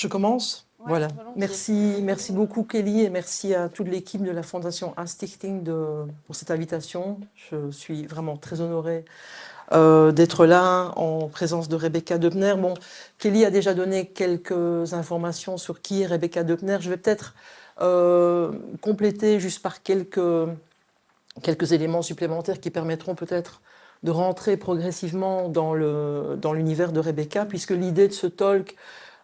Je commence. Ouais, Voilà. volontiers. Merci beaucoup Kelly et merci à toute l'équipe de la Fondation Stichting pour cette invitation. Je suis vraiment très honorée d'être là en présence de Rebecca Deubner. Bon, Kelly a déjà donné quelques informations sur qui est Rebecca Deubner. Je vais peut-être compléter juste par quelques éléments supplémentaires qui permettront peut-être de rentrer progressivement dans l'univers de Rebecca, puisque l'idée de ce talk,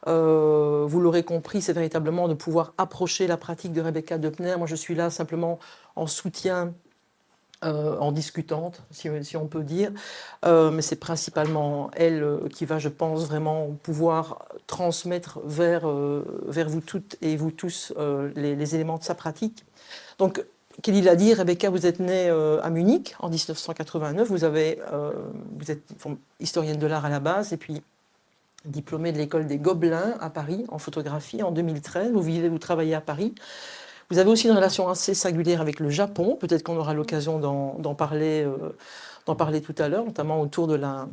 vous l'aurez compris, c'est véritablement de pouvoir approcher la pratique de Rebecca Deubner. Moi, je suis là simplement en soutien, en discutante, si on peut dire. Mais c'est principalement elle qui va, je pense, vraiment pouvoir transmettre vers vous toutes et vous tous les éléments de sa pratique. Donc, Kelly l'a dit, Rebecca, vous êtes née à Munich en 1989. Vous êtes historienne de l'art à la base et puis diplômée de l'école des Gobelins à Paris en photographie en 2013. Vous travaillez à Paris. Vous avez aussi une relation assez singulière avec le Japon. Peut-être qu'on aura l'occasion d'en parler tout à l'heure, notamment autour de la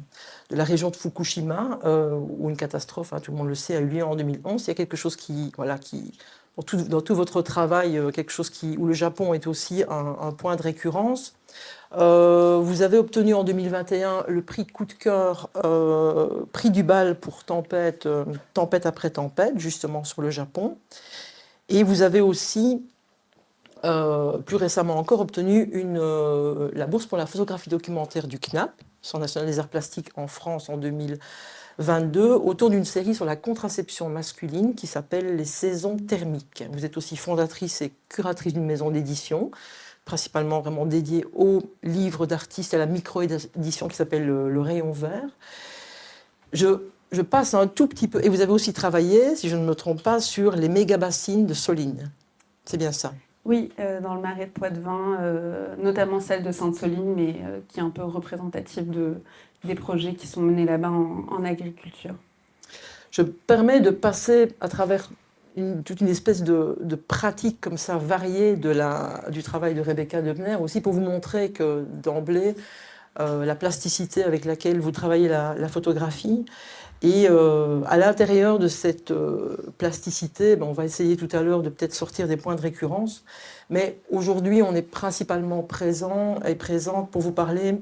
région de Fukushima, où une catastrophe, tout le monde le sait, a eu lieu en 2011. Il y a quelque chose dans tout votre travail, où le Japon est aussi un point de récurrence. Vous avez obtenu en 2021 le prix coup de cœur, prix du BAL pour Tempête après Tempête, justement sur le Japon. Et vous avez aussi, plus récemment encore, obtenu la bourse pour la photographie documentaire du CNAP, Centre national des arts plastiques en France en 2022, autour d'une série sur la contraception masculine qui s'appelle Les Saisons thermiques. Vous êtes aussi fondatrice et curatrice d'une maison d'édition, principalement vraiment dédiée aux livres d'artistes et à la micro-édition qui s'appelle le Rayon Vert. Je passe un tout petit peu, et vous avez aussi travaillé, si je ne me trompe pas, sur les méga-bassines de Soline. C'est bien ça? Oui, dans le marais de Poitevin, notamment celle de Sainte-Soline, mais qui est un peu représentative des projets qui sont menés là-bas en agriculture. Je me permets de passer à travers toute une espèce de pratique comme ça variée du travail de Rebecca Deubner, aussi pour vous montrer que d'emblée, la plasticité avec laquelle vous travaillez la photographie. Et à l'intérieur de cette plasticité, on va essayer tout à l'heure de peut-être sortir des points de récurrence. Mais aujourd'hui, on est principalement présente pour vous parler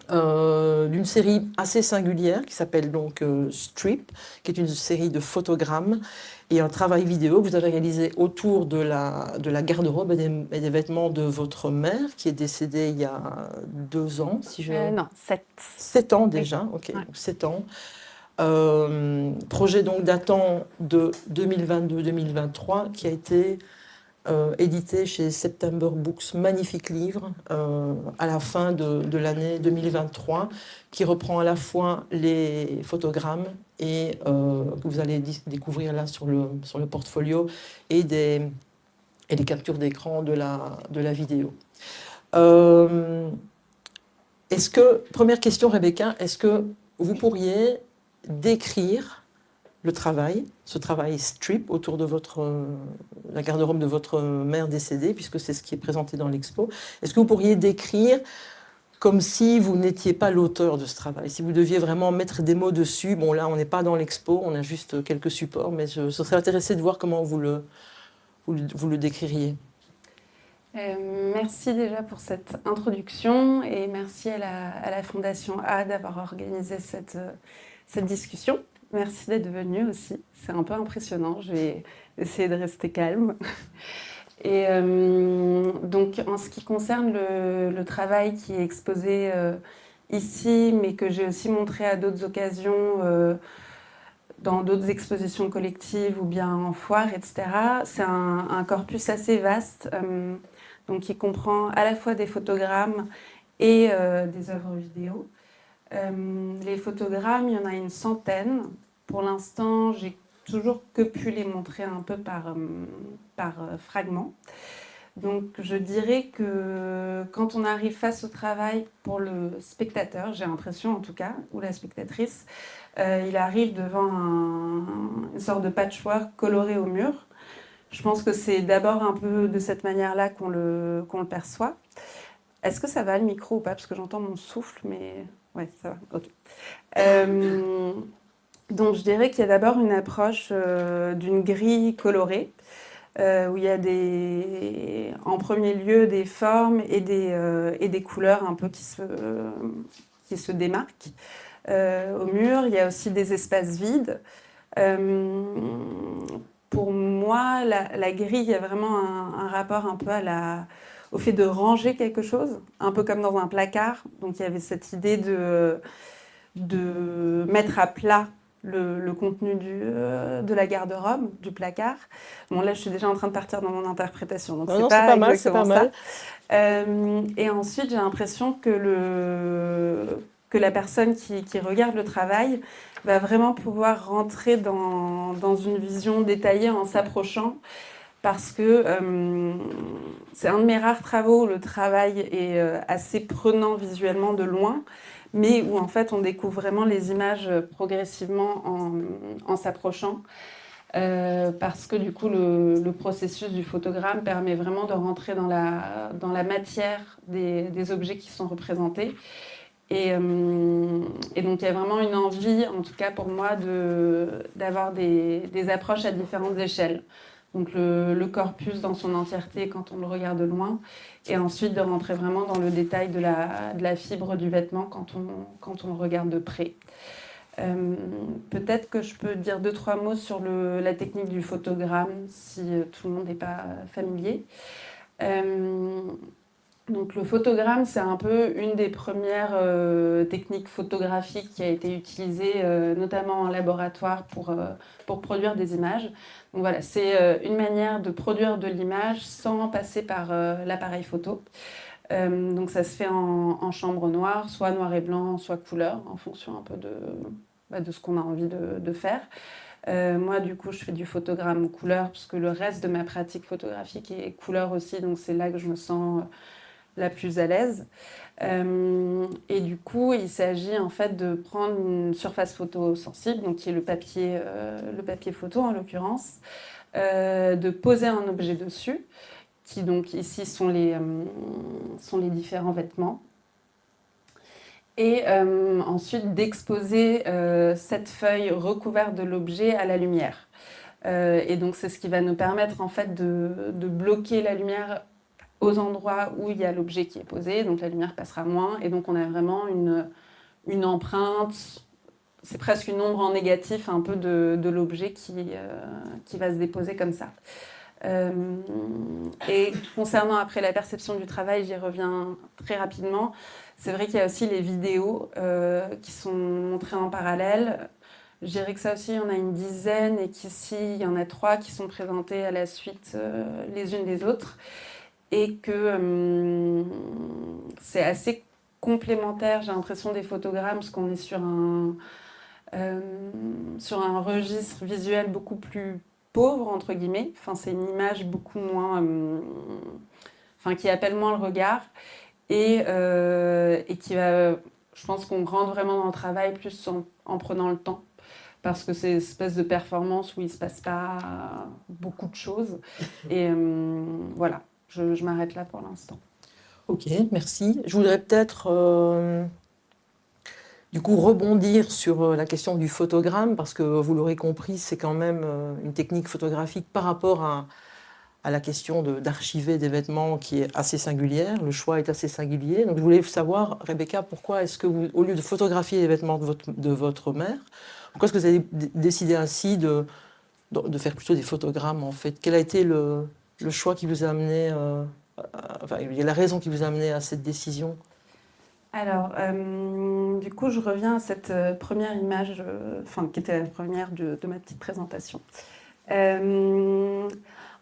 d'une série assez singulière qui s'appelle donc Strip, qui est une série de photogrammes et un travail vidéo que vous avez réalisé autour de la garde-robe et des vêtements de votre mère, qui est décédée il y a 2 ans, Non, 7. 7 ans déjà, Oui. ok, Ouais. 7 ans. Projet donc datant de 2022-2023 qui a été édité chez September Books, magnifique livre à la fin de l'année 2023 qui reprend à la fois les photogrammes et que vous allez découvrir là sur le portfolio et des captures d'écran de la vidéo. Première question Rebecca, est-ce que vous pourriez décrire ce travail strip autour de la garde-robe de votre mère décédée, puisque c'est ce qui est présenté dans l'expo. Est-ce que vous pourriez décrire comme si vous n'étiez pas l'auteur de ce travail, si vous deviez vraiment mettre des mots dessus? Bon, là, on n'est pas dans l'expo, on a juste quelques supports, mais je serais intéressée de voir comment vous le décririez. Merci déjà pour cette introduction et merci à la Fondation A d'avoir organisé cette discussion. Merci d'être venu aussi, c'est un peu impressionnant, je vais essayer de rester calme. Et donc en ce qui concerne le travail qui est exposé ici, mais que j'ai aussi montré à d'autres occasions dans d'autres expositions collectives ou bien en foire, etc., c'est un corpus assez vaste, donc qui comprend à la fois des photogrammes et des œuvres vidéo. Les photogrammes, il y en a une centaine. Pour l'instant, j'ai toujours que pu les montrer un peu par fragments. Donc je dirais que quand on arrive face au travail pour le spectateur, j'ai l'impression en tout cas, ou la spectatrice, il arrive devant une sorte de patchwork coloré au mur. Je pense que c'est d'abord un peu de cette manière-là qu'on le perçoit. Est-ce que ça va le micro ou pas? Parce que j'entends mon souffle, mais ouais, ça va. Ok. Donc, je dirais qu'il y a d'abord une approche d'une grille colorée, où il y a en premier lieu des formes et des couleurs un peu qui se démarquent. Au mur, il y a aussi des espaces vides. Euh, pour moi, la grille, il y a vraiment un rapport un peu au fait de ranger quelque chose, un peu comme dans un placard. Donc, il y avait cette idée de mettre à plat le contenu de la garde-robe, du placard. Bon, là, je suis déjà en train de partir dans mon interprétation, donc Non, c'est non, c'est pas pas mal, c'est exactement pas mal. ça. Et ensuite, j'ai l'impression que la personne qui regarde le travail va vraiment pouvoir rentrer dans une vision détaillée en s'approchant, parce que c'est un de mes rares travaux où le travail est assez prenant visuellement de loin, mais où en fait on découvre vraiment les images progressivement en s'approchant. Parce que du coup, le processus du photogramme permet vraiment de rentrer dans la matière des objets qui sont représentés. Et donc, il y a vraiment une envie, en tout cas pour moi, d'avoir des approches à différentes échelles. Donc, le corpus dans son entièreté quand on le regarde de loin, et ensuite de rentrer vraiment dans le détail de la fibre du vêtement quand on le regarde de près. Peut-être que je peux dire deux, trois mots sur la technique du photogramme, si tout le monde n'est pas familier. Euh, donc le photogramme, c'est un peu une des premières techniques photographiques qui a été utilisée notamment en laboratoire pour produire des images. Donc voilà, c'est une manière de produire de l'image sans passer par l'appareil photo. Donc ça se fait en chambre noire, soit noir et blanc, soit couleur, en fonction un peu de ce qu'on a envie de faire. Moi, du coup, je fais du photogramme couleur, parce que le reste de ma pratique photographique est couleur aussi, donc c'est là que je me sens la plus à l'aise. Et du coup, il s'agit en fait de prendre une surface photo sensible, donc qui est le papier photo en l'occurrence, de poser un objet dessus, qui donc ici sont les différents vêtements. Et ensuite d'exposer cette feuille recouverte de l'objet à la lumière. Et donc c'est ce qui va nous permettre en fait de bloquer la lumière aux endroits où il y a l'objet qui est posé, donc la lumière passera moins, et donc on a vraiment une empreinte, c'est presque une ombre en négatif un peu de l'objet qui va se déposer comme ça. Et concernant après la perception du travail, j'y reviens très rapidement. C'est vrai qu'il y a aussi les vidéos qui sont montrées en parallèle. Je dirais que ça aussi, il y en a une dizaine, et qu'ici, il y en a 3 qui sont présentées à la suite les unes des autres. Et que c'est assez complémentaire, j'ai l'impression, des photogrammes, parce qu'on est sur un registre visuel beaucoup plus pauvre, entre guillemets. Enfin, c'est une image beaucoup moins... enfin, qui appelle moins le regard, et qui va... Je pense qu'on rentre vraiment dans le travail plus en prenant le temps, parce que c'est une espèce de performance où il ne se passe pas beaucoup de choses. Et voilà, je m'arrête là pour l'instant. Ok, merci. Je voudrais peut-être du coup rebondir sur la question du photogramme, parce que vous l'aurez compris, c'est quand même une technique photographique par rapport à la question d'archiver des vêtements qui est assez singulière. Le choix est assez singulier. Donc je voulais savoir, Rebecca, pourquoi est-ce que vous, au lieu de photographier les vêtements de votre mère, pourquoi est-ce que vous avez décidé ainsi de faire plutôt des photogrammes en fait? Quel a été le choix qui vous a amené, enfin, la raison qui vous a amené à cette décision? Alors, du coup, je reviens à cette première image, enfin, qui était la première de ma petite présentation.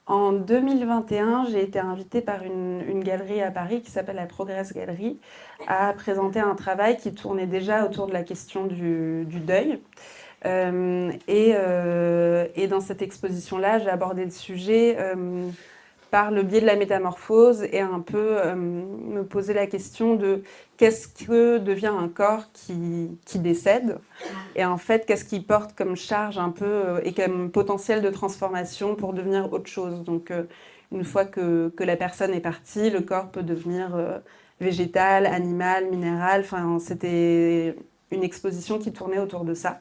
En 2021, j'ai été invitée par une galerie à Paris qui s'appelle la Progress Galerie à présenter un travail qui tournait déjà autour de la question du deuil. Et dans cette exposition-là, j'ai abordé le sujet par le biais de la métamorphose, et un peu me poser la question de qu'est-ce que devient un corps qui décède, et en fait qu'est-ce qu'il porte comme charge un peu et comme potentiel de transformation pour devenir autre chose. Donc une fois que la personne est partie, le corps peut devenir végétal, animal, minéral. Enfin, c'était une exposition qui tournait autour de ça.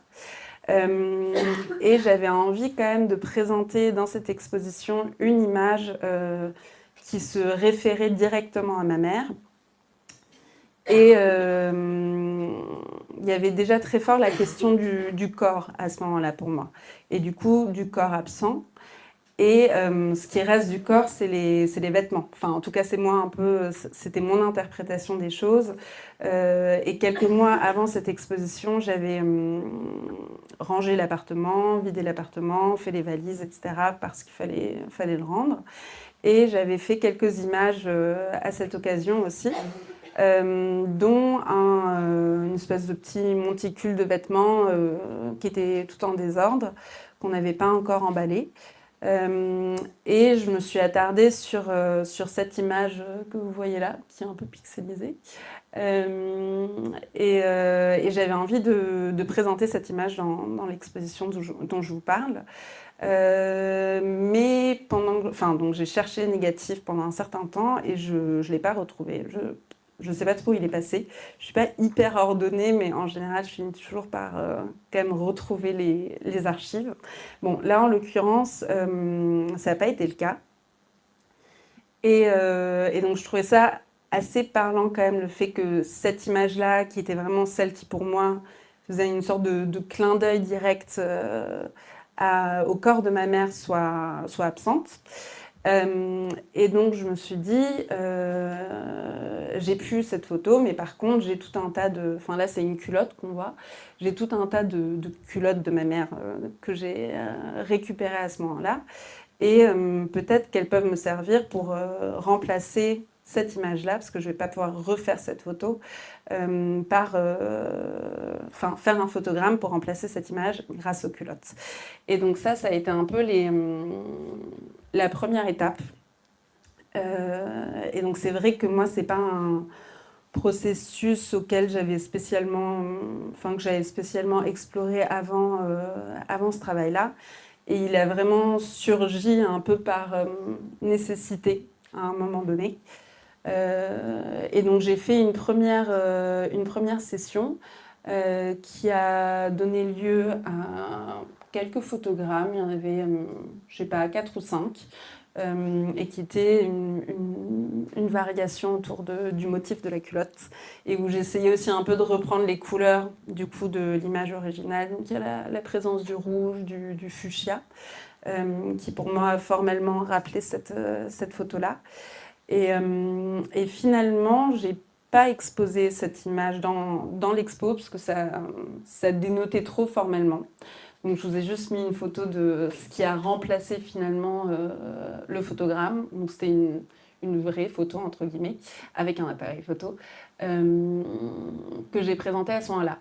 Et j'avais envie quand même de présenter dans cette exposition une image qui se référait directement à ma mère. Et il y avait déjà très fort la question du corps à ce moment-là pour moi. Et du coup, du corps absent. Et ce qui reste du corps, c'est les vêtements. Enfin, en tout cas, c'était mon interprétation des choses. Et quelques mois avant cette exposition, j'avais rangé l'appartement, vidé l'appartement, fait les valises, etc. parce qu'il fallait le rendre. Et j'avais fait quelques images à cette occasion aussi. Dont une espèce de petit monticule de vêtements qui était tout en désordre, qu'on n'avait pas encore emballé. Et je me suis attardée sur cette image que vous voyez là, qui est un peu pixelisée. Et j'avais envie de présenter cette image dans l'exposition dont je vous parle. Mais donc j'ai cherché négatif pendant un certain temps et je ne l'ai pas retrouvé. Je ne sais pas trop où il est passé. Je ne suis pas hyper ordonnée, mais en général, je finis toujours par quand même retrouver les archives. Bon, là, en l'occurrence, ça n'a pas été le cas. Et donc, je trouvais ça assez parlant quand même, le fait que cette image-là, qui était vraiment celle qui, pour moi, faisait une sorte de clin d'œil direct au corps de ma mère, soit absente. Et donc je me suis dit, j'ai plus cette photo, mais par contre j'ai tout un tas de... Enfin là c'est une culotte qu'on voit. J'ai tout un tas de culottes de ma mère que j'ai récupérées à ce moment-là. Et peut-être qu'elles peuvent me servir pour remplacer cette image-là, parce que je ne vais pas pouvoir refaire cette photo, faire un photogramme pour remplacer cette image grâce aux culottes. Et donc ça a été un peu la première étape. Et donc c'est vrai que moi, c'est pas un processus auquel j'avais spécialement exploré avant ce travail-là. Et il a vraiment surgi un peu par nécessité à un moment donné. Et donc j'ai fait une première session qui a donné lieu à quelques photogrammes. Il y en avait, je sais pas, 4 ou 5, et qui était une variation autour du motif de la culotte, et où j'essayais aussi un peu de reprendre les couleurs du coup de l'image originale. Donc il y a la présence du rouge, du fuchsia, qui pour moi formellement rappelait cette photo-là. Et finalement, j'ai pas exposé cette image dans l'expo parce que ça dénotait trop formellement. Donc je vous ai juste mis une photo de ce qui a remplacé finalement le photogramme. Donc c'était une vraie photo entre guillemets avec un appareil photo que j'ai présenté à ce moment-là.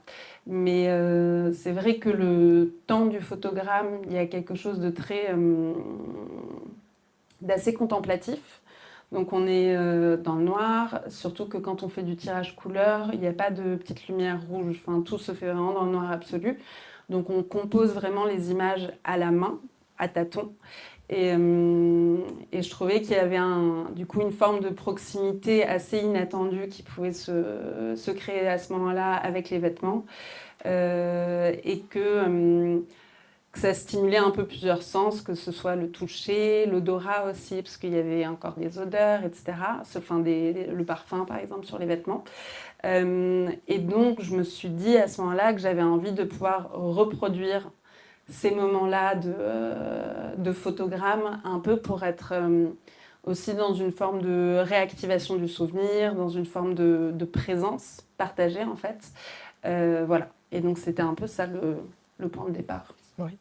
Mais c'est vrai que le temps du photogramme, il y a quelque chose de d'assez contemplatif. Donc on est dans le noir, surtout que quand on fait du tirage couleur, il n'y a pas de petite lumière rouge, enfin, tout se fait vraiment dans le noir absolu. Donc on compose vraiment les images à la main, à tâtons. Et je trouvais qu'il y avait du coup une forme de proximité assez inattendue qui pouvait se créer à ce moment-là avec les vêtements. Et que ça stimulait un peu plusieurs sens, que ce soit le toucher, l'odorat aussi, parce qu'il y avait encore des odeurs, etc. Le parfum, par exemple, sur les vêtements. Et donc, je me suis dit à ce moment-là que j'avais envie de pouvoir reproduire ces moments-là de photogrammes, un peu pour être aussi dans une forme de réactivation du souvenir, dans une forme de présence partagée, en fait. Voilà. Et donc, c'était un peu ça le point de départ. Oui.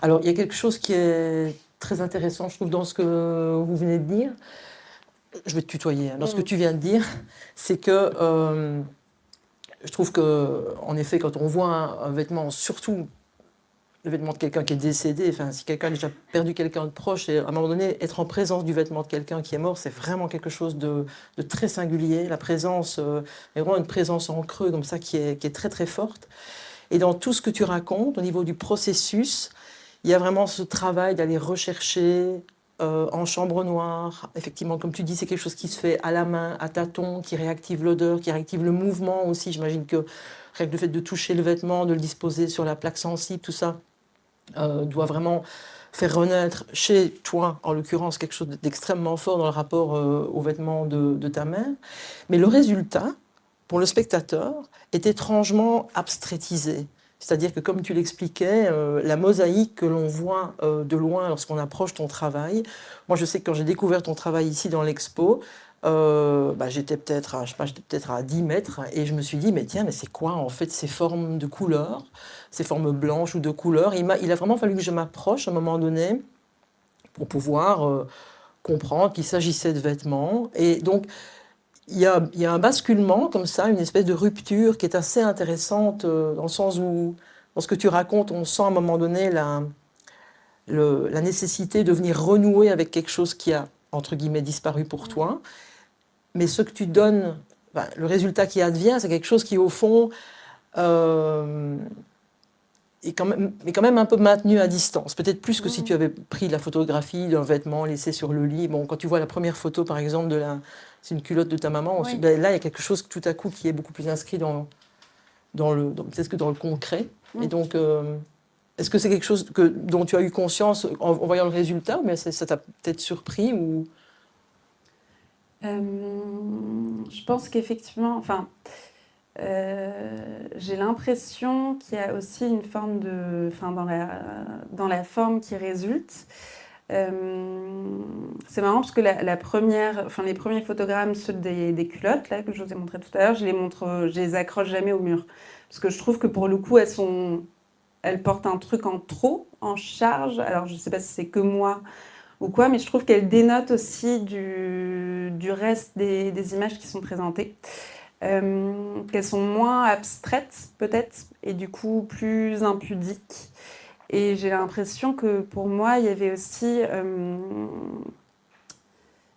Alors, il y a quelque chose qui est très intéressant, je trouve, dans ce que vous venez de dire. Je vais te tutoyer. Dans ce que tu viens de dire, c'est que je trouve qu'en effet, quand on voit un vêtement, surtout le vêtement de quelqu'un qui est décédé, enfin, si quelqu'un a déjà perdu quelqu'un de proche, et à un moment donné, être en présence du vêtement de quelqu'un qui est mort, c'est vraiment quelque chose de très singulier. La présence, est vraiment une présence en creux, comme ça, qui est très, très forte. Et dans tout ce que tu racontes, au niveau du processus, il y a vraiment ce travail d'aller rechercher en chambre noire. Effectivement, comme tu dis, c'est quelque chose qui se fait à la main, à tâtons, qui réactive l'odeur, qui réactive le mouvement aussi. J'imagine que rien que le fait de toucher le vêtement, de le disposer sur la plaque sensible, tout ça doit vraiment faire renaître chez toi, en l'occurrence, quelque chose d'extrêmement fort dans le rapport aux vêtements de ta mère. Mais le résultat, pour le spectateur, est étrangement abstraitisé. C'est-à-dire que, comme tu l'expliquais, la mosaïque que l'on voit de loin lorsqu'on approche ton travail, moi je sais que quand j'ai découvert ton travail ici dans l'expo, j'étais peut-être à, je sais pas, j'étais peut-être à 10 mètres et je me suis dit, mais tiens, mais c'est quoi en fait ces formes de couleurs, ces formes blanches ou de couleurs? Il a vraiment fallu que je m'approche à un moment donné pour pouvoir comprendre qu'il s'agissait de vêtements. Et donc, il y a un basculement comme ça, une espèce de rupture qui est assez intéressante dans le sens où, dans ce que tu racontes, on sent à un moment donné la nécessité de venir renouer avec quelque chose qui a, entre guillemets, disparu pour toi. Mais ce que tu donnes, le résultat qui advient, c'est quelque chose qui, au fond, euh, est quand même un peu maintenu à distance. Peut-être plus que si tu avais pris la photographie d'un vêtement laissé sur le lit. Bon, quand tu vois la première photo, par exemple, c'est une culotte de ta maman, Oui. là, il y a quelque chose tout à coup qui est beaucoup plus inscrit peut-être que dans le concret. Et donc, est-ce que c'est quelque chose dont tu as eu conscience en voyant le résultat, ou bien ça t'a peut-être surpris ou... Je pense qu'effectivement, enfin, j'ai l'impression qu'il y a aussi une forme de, enfin, dans la forme qui résulte. C'est marrant parce que les premiers photogrammes, ceux des culottes là que je vous ai montré tout à l'heure, je les accroche jamais au mur parce que je trouve que pour le coup elles portent un truc en trop, en charge. Alors je sais pas si c'est que moi ou quoi, mais je trouve qu'elles dénotent aussi du reste des images qui sont présentées. Qu'elles sont moins abstraites peut-être et du coup plus impudiques. Et j'ai l'impression que pour moi, il y avait aussi...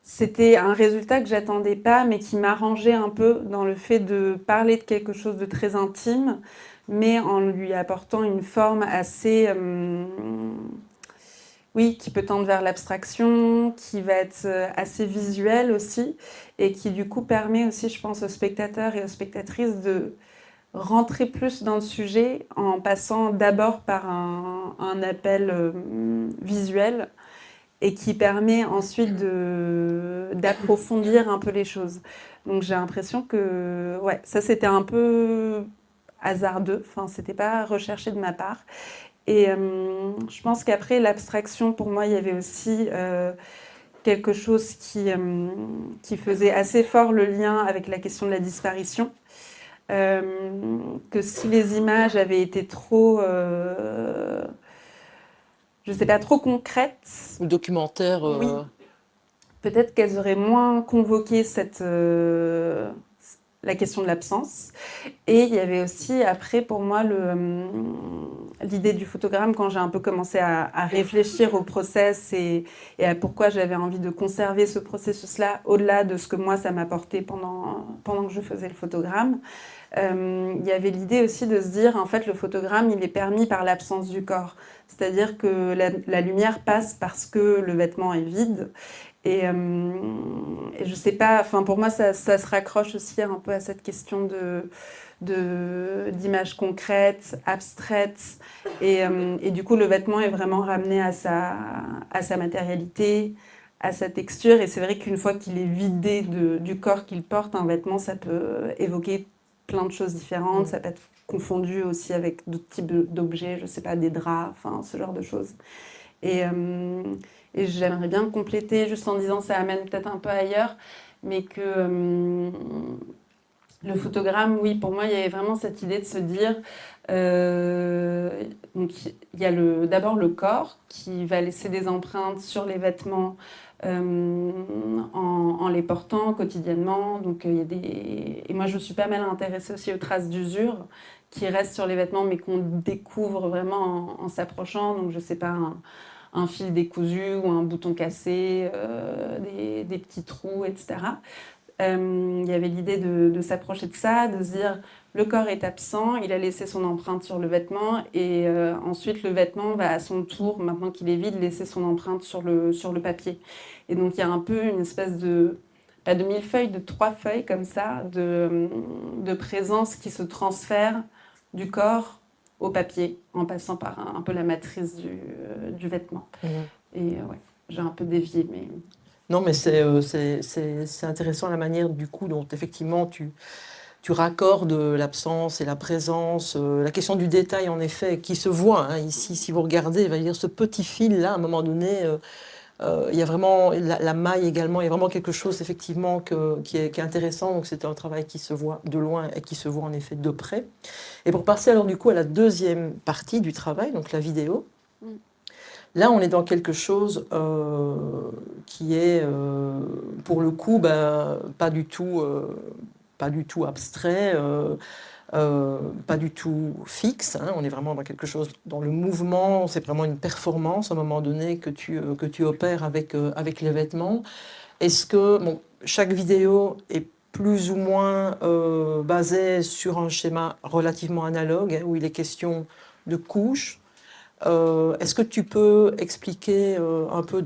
c'était un résultat que j'attendais pas, mais qui m'arrangeait un peu dans le fait de parler de quelque chose de très intime, mais en lui apportant une forme assez... oui, qui peut tendre vers l'abstraction, qui va être assez visuelle aussi, et qui du coup permet aussi, je pense, aux spectateurs et aux spectatrices de rentrer plus dans le sujet en passant d'abord par un appel visuel et qui permet ensuite d'approfondir un peu les choses. Donc j'ai l'impression que ouais, ça c'était un peu hasardeux, enfin c'était pas recherché de ma part. Et je pense qu'après l'abstraction, pour moi, il y avait aussi quelque chose qui faisait assez fort le lien avec la question de la disparition. Que si les images avaient été trop, je sais pas, trop concrètes, Ou documentaire oui, peut-être qu'elles auraient moins convoqué la question de l'absence. Et il y avait aussi, après, pour moi, l'idée du photogramme, quand j'ai un peu commencé à réfléchir au process et à pourquoi j'avais envie de conserver ce processus-là, au-delà de ce que moi, ça m'apportait pendant que je faisais le photogramme. Il y avait l'idée aussi de se dire, en fait, le photogramme, il est permis par l'absence du corps. C'est-à-dire que la lumière passe parce que le vêtement est vide. Et je sais pas, enfin pour moi ça se raccroche aussi un peu à cette question d'images concrètes, abstraites, et du coup le vêtement est vraiment ramené à sa matérialité, à sa texture, et c'est vrai qu'une fois qu'il est vidé du corps qu'il porte, un vêtement ça peut évoquer plein de choses différentes, ça peut être confondu aussi avec d'autres types d'objets, je sais pas, des draps, enfin ce genre de choses. Et j'aimerais bien compléter juste en disant ça amène peut-être un peu ailleurs, mais que le photogramme, oui, pour moi, il y avait vraiment cette idée de se dire, donc il y a d'abord le corps qui va laisser des empreintes sur les vêtements en les portant quotidiennement. Donc il y a et moi, je suis pas mal intéressée aussi aux traces d'usure qui restent sur les vêtements, mais qu'on découvre vraiment en s'approchant. Donc je sais pas, un fil décousu ou un bouton cassé, des petits trous, etc. Il y avait l'idée de s'approcher de ça, de se dire le corps est absent, il a laissé son empreinte sur le vêtement et ensuite le vêtement va à son tour, maintenant qu'il est vide, laisser son empreinte sur le papier. Et donc il y a un peu une espèce de, pas de millefeuille, de 3 feuilles comme ça, de présence qui se transfère du corps au papier, en passant par un peu la matrice du vêtement. Et ouais, j'ai un peu dévié, mais... Non, mais c'est intéressant la manière du coup dont effectivement tu raccordes l'absence et la présence, la question du détail en effet qui se voit hein, ici. Si vous regardez, il va dire ce petit fil là, à un moment donné, il y a vraiment la maille également. Il y a vraiment quelque chose effectivement qui est intéressant. Donc c'était un travail qui se voit de loin et qui se voit en effet de près. Et pour passer alors du coup à la deuxième partie du travail, donc la vidéo. Là, on est dans quelque chose qui est, pour le coup, pas du tout abstrait, pas du tout fixe. Hein. On est vraiment dans quelque chose, dans le mouvement. C'est vraiment une performance à un moment donné que tu opères avec les vêtements. Est-ce que chaque vidéo est plus ou moins basée sur un schéma relativement analogue, hein, où il est question de couches? Est-ce que tu peux expliquer un peu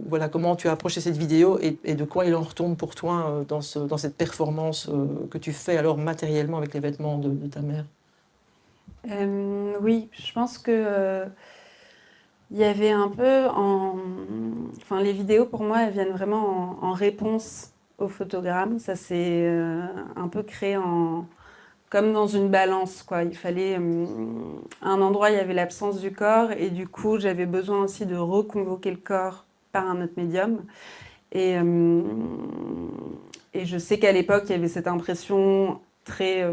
voilà, comment tu as approché cette vidéo et de quoi il en retourne pour toi dans cette performance que tu fais alors matériellement avec les vêtements de ta mère? Oui, je pense que il y avait un peu enfin, les vidéos pour moi, elles viennent vraiment en réponse aux photogrammes. Ça s'est un peu créé comme dans une balance, quoi. Il fallait à un endroit, il y avait l'absence du corps et du coup, j'avais besoin aussi de reconvoquer le corps par un autre médium. Et, euh, et je sais qu'à l'époque, il y avait cette impression très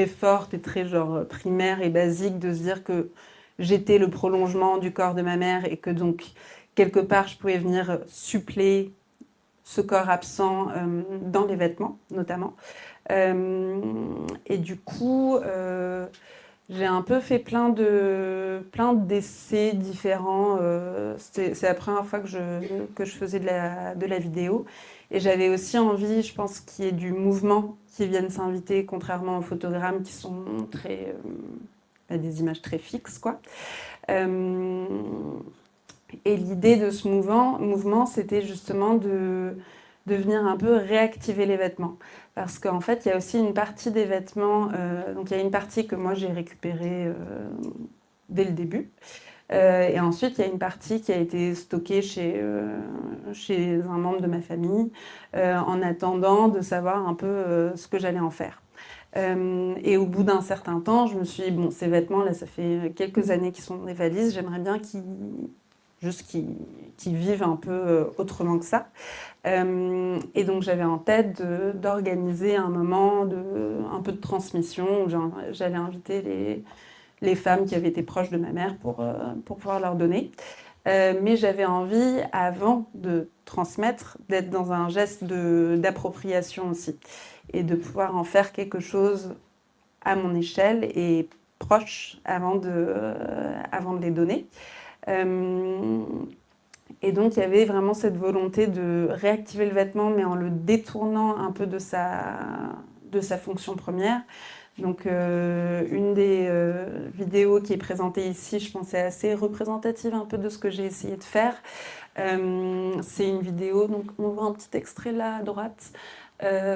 forte et très genre primaire et basique de se dire que j'étais le prolongement du corps de ma mère et que donc, quelque part, je pouvais venir suppléer ce corps absent dans les vêtements, notamment. Et du coup, j'ai un peu fait plein d'essais différents. C'est la première fois que je faisais de la vidéo. Et j'avais aussi envie, je pense, qu'il y ait du mouvement qui vienne s'inviter, contrairement aux photogrammes qui sont des images très fixes, quoi. Et l'idée de ce mouvement, c'était justement de venir un peu réactiver les vêtements. Parce qu'en fait, il y a aussi une partie des vêtements, donc il y a une partie que moi j'ai récupérée dès le début. Et ensuite, il y a une partie qui a été stockée chez un membre de ma famille en attendant de savoir un peu ce que j'allais en faire. Et au bout d'un certain temps, je me suis dit, bon, ces vêtements, là, ça fait quelques années qu'ils sont dans des valises, j'aimerais bien qu'ils vivent un peu autrement que ça. Et donc j'avais en tête d'organiser un moment un peu de transmission où j'allais inviter les femmes qui avaient été proches de ma mère pour pouvoir leur donner. Mais j'avais envie, avant de transmettre, d'être dans un geste d'appropriation aussi et de pouvoir en faire quelque chose à mon échelle et proche avant de les donner. Et donc, il y avait vraiment cette volonté de réactiver le vêtement, mais en le détournant un peu de sa fonction première. Donc, une des vidéos qui est présentée ici, je pense, est assez représentative un peu de ce que j'ai essayé de faire. C'est une vidéo, donc on voit un petit extrait là à droite,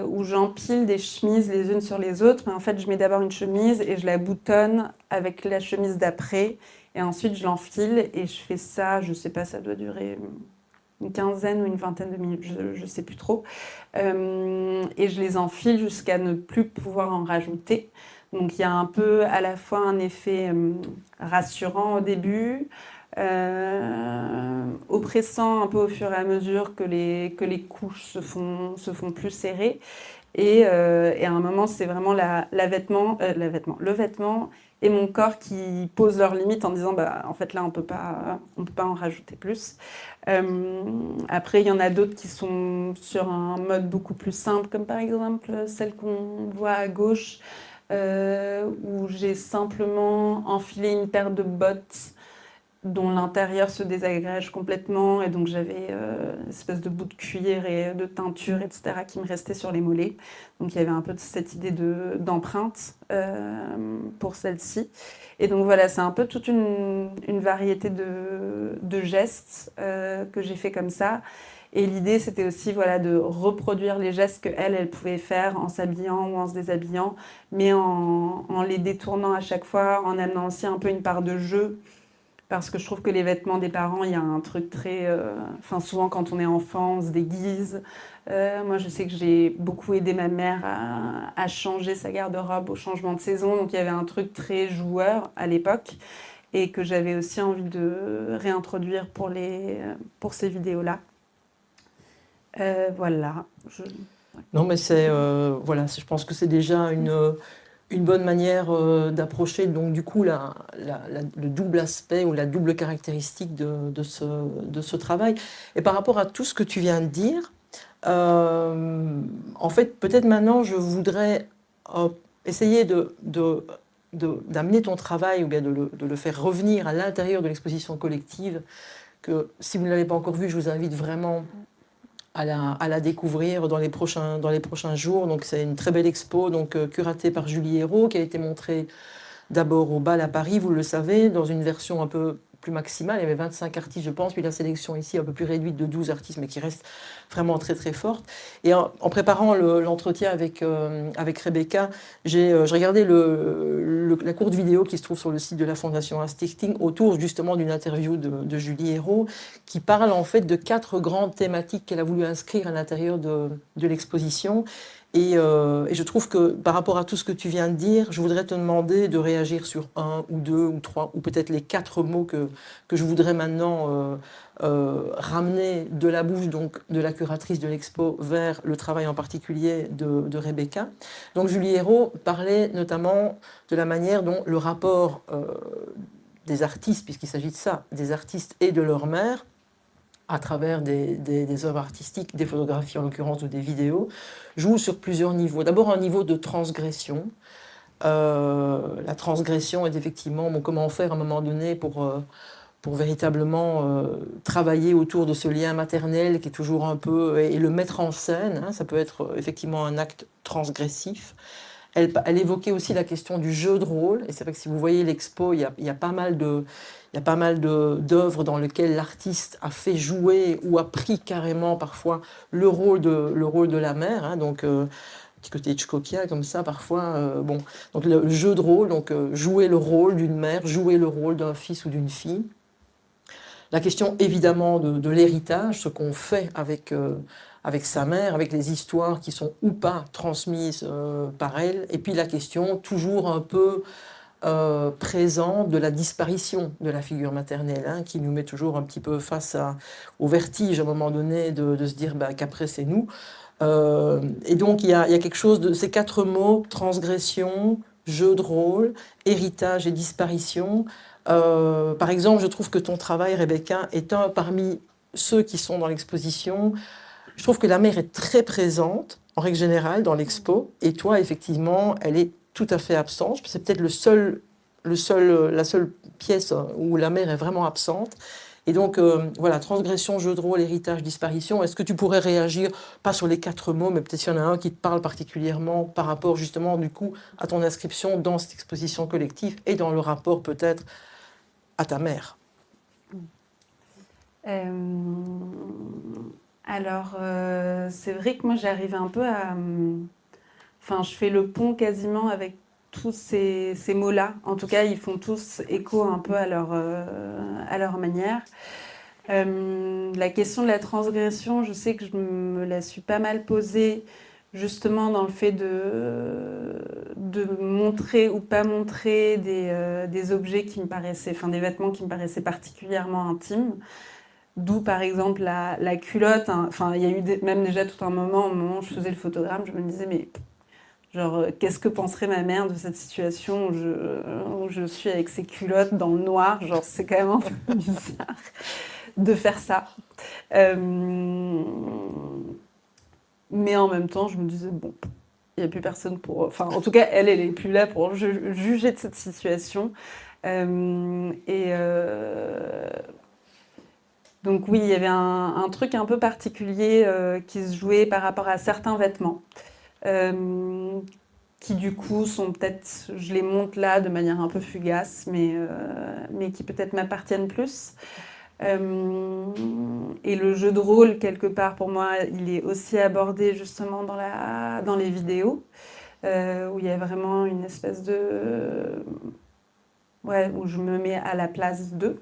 où j'empile des chemises les unes sur les autres. Mais en fait, je mets d'abord une chemise et je la boutonne avec la chemise d'après. Et ensuite, je l'enfile et je fais ça, je sais pas, ça doit durer une quinzaine ou une vingtaine de minutes, je sais plus trop. Et je les enfile jusqu'à ne plus pouvoir en rajouter. Donc, il y a un peu à la fois un effet rassurant au début, oppressant un peu au fur et à mesure que les couches se font plus serrées. Et à un moment, c'est vraiment le vêtement et mon corps qui posent leurs limites en disant, bah, en fait, là, on peut pas en rajouter plus. Après, il y en a d'autres qui sont sur un mode beaucoup plus simple, comme par exemple celle qu'on voit à gauche, où j'ai simplement enfilé une paire de bottes dont l'intérieur se désagrège complètement, et donc j'avais une espèce de bout de cuir et de teinture, etc., qui me restait sur les mollets. Donc il y avait un peu de cette idée d'empreinte pour celle-ci. Et donc voilà, c'est un peu toute une variété de gestes que j'ai fait comme ça. Et l'idée, c'était aussi voilà, de reproduire les gestes qu'elle pouvait faire en s'habillant ou en se déshabillant, mais en les détournant à chaque fois, en amenant aussi un peu une part de jeu. Parce que je trouve que les vêtements des parents, il y a un truc très... Enfin, souvent, quand on est enfant, on se déguise. Moi, je sais que j'ai beaucoup aidé ma mère à changer sa garde-robe au changement de saison. Donc, il y avait un truc très joueur à l'époque et que j'avais aussi envie de réintroduire pour ces vidéos-là. Voilà. Non, mais voilà, je pense que c'est déjà une bonne manière d'approcher donc du coup le double aspect ou la double caractéristique de ce travail. Et par rapport à tout ce que tu viens de dire, en fait, peut-être maintenant, je voudrais essayer d'amener ton travail ou bien de le faire revenir à l'intérieur de l'exposition collective, que si vous ne l'avez pas encore vu, je vous invite vraiment à la découvrir dans les prochains jours. Donc c'est une très belle expo donc, curatée par Julie Hérault, qui a été montrée d'abord au BAL à Paris, vous le savez, dans une version un peu plus maximale. Il y avait 25 artistes, je pense, puis la sélection ici un peu plus réduite de 12 artistes, mais qui reste vraiment très très forte. Et en préparant l'entretien avec Rebecca, j'ai regardé la courte vidéo qui se trouve sur le site de la Fondation Stichting autour justement d'une interview de Julie Hérault, qui parle en fait de 4 grandes thématiques qu'elle a voulu inscrire à l'intérieur de l'exposition. Et je trouve que par rapport à tout ce que tu viens de dire, je voudrais te demander de réagir sur 1 ou 2 ou 3 ou peut-être les 4 mots que je voudrais maintenant ramener de la bouche donc, de la curatrice de l'expo vers le travail en particulier de Rebecca. Donc Julie Hérault parlait notamment de la manière dont le rapport des artistes, puisqu'il s'agit de ça, des artistes et de leur mère, à travers des œuvres artistiques, des photographies en l'occurrence ou des vidéos, joue sur plusieurs niveaux. D'abord un niveau de transgression. La transgression est effectivement comment faire à un moment donné pour véritablement travailler autour de ce lien maternel qui est toujours un peu... et le mettre en scène, hein, ça peut être effectivement un acte transgressif. Elle évoquait aussi la question du jeu de rôle, et c'est vrai que si vous voyez l'expo, il y a pas mal d'œuvres dans lesquelles l'artiste a fait jouer ou a pris carrément parfois le rôle de la mère, hein, donc petit côté Hitchcockien comme ça parfois. Bon, donc le jeu de rôle, donc jouer le rôle d'une mère, jouer le rôle d'un fils ou d'une fille. La question évidemment de l'héritage, ce qu'on fait avec sa mère, avec les histoires qui sont ou pas transmises par elle, et puis la question toujours un peu présente de la disparition de la figure maternelle, hein, qui nous met toujours un petit peu face au vertige à un moment donné de se dire qu'après c'est nous. Et donc il y a quelque chose de ces 4 mots, transgression, jeu de rôle, héritage et disparition. Par exemple, je trouve que ton travail, Rebecca, est un parmi ceux qui sont dans l'exposition. Je trouve que la mère est très présente, en règle générale, dans l'expo, et toi, effectivement, elle est tout à fait absente. C'est peut-être la seule pièce où la mère est vraiment absente. Et donc, voilà, transgression, jeu de rôle, héritage, disparition. Est-ce que tu pourrais réagir, pas sur les 4 mots, mais peut-être s'il y en a un qui te parle particulièrement par rapport justement, du coup, à ton inscription dans cette exposition collective et dans le rapport peut-être à ta mère? Alors, c'est vrai que moi, j'arrive un peu à... Enfin, je fais le pont quasiment avec tous ces mots-là. En tout cas, ils font tous écho un peu à leur manière. La question de la transgression, je sais que je me la suis pas mal posée justement dans le fait de montrer ou pas montrer des objets qui me paraissaient, enfin des vêtements qui me paraissaient particulièrement intimes. D'où par exemple la culotte. Hein. Enfin, il y a eu même déjà tout un moment, au moment où je faisais le photogramme, je me disais mais genre qu'est-ce que penserait ma mère de cette situation où je suis avec ces culottes dans le noir. Genre c'est quand même un peu bizarre de faire ça. Mais en même temps, je me disais, bon, il n'y a plus personne pour... Enfin, en tout cas, elle est plus là pour juger de cette situation. Donc oui, il y avait un truc un peu particulier qui se jouait par rapport à certains vêtements, qui du coup sont peut-être, je les monte là de manière un peu fugace, mais qui peut-être m'appartiennent plus. Et le jeu de rôle, quelque part, pour moi, il est aussi abordé justement dans les vidéos, où il y a vraiment une espèce de... Ouais, où je me mets à la place d'eux.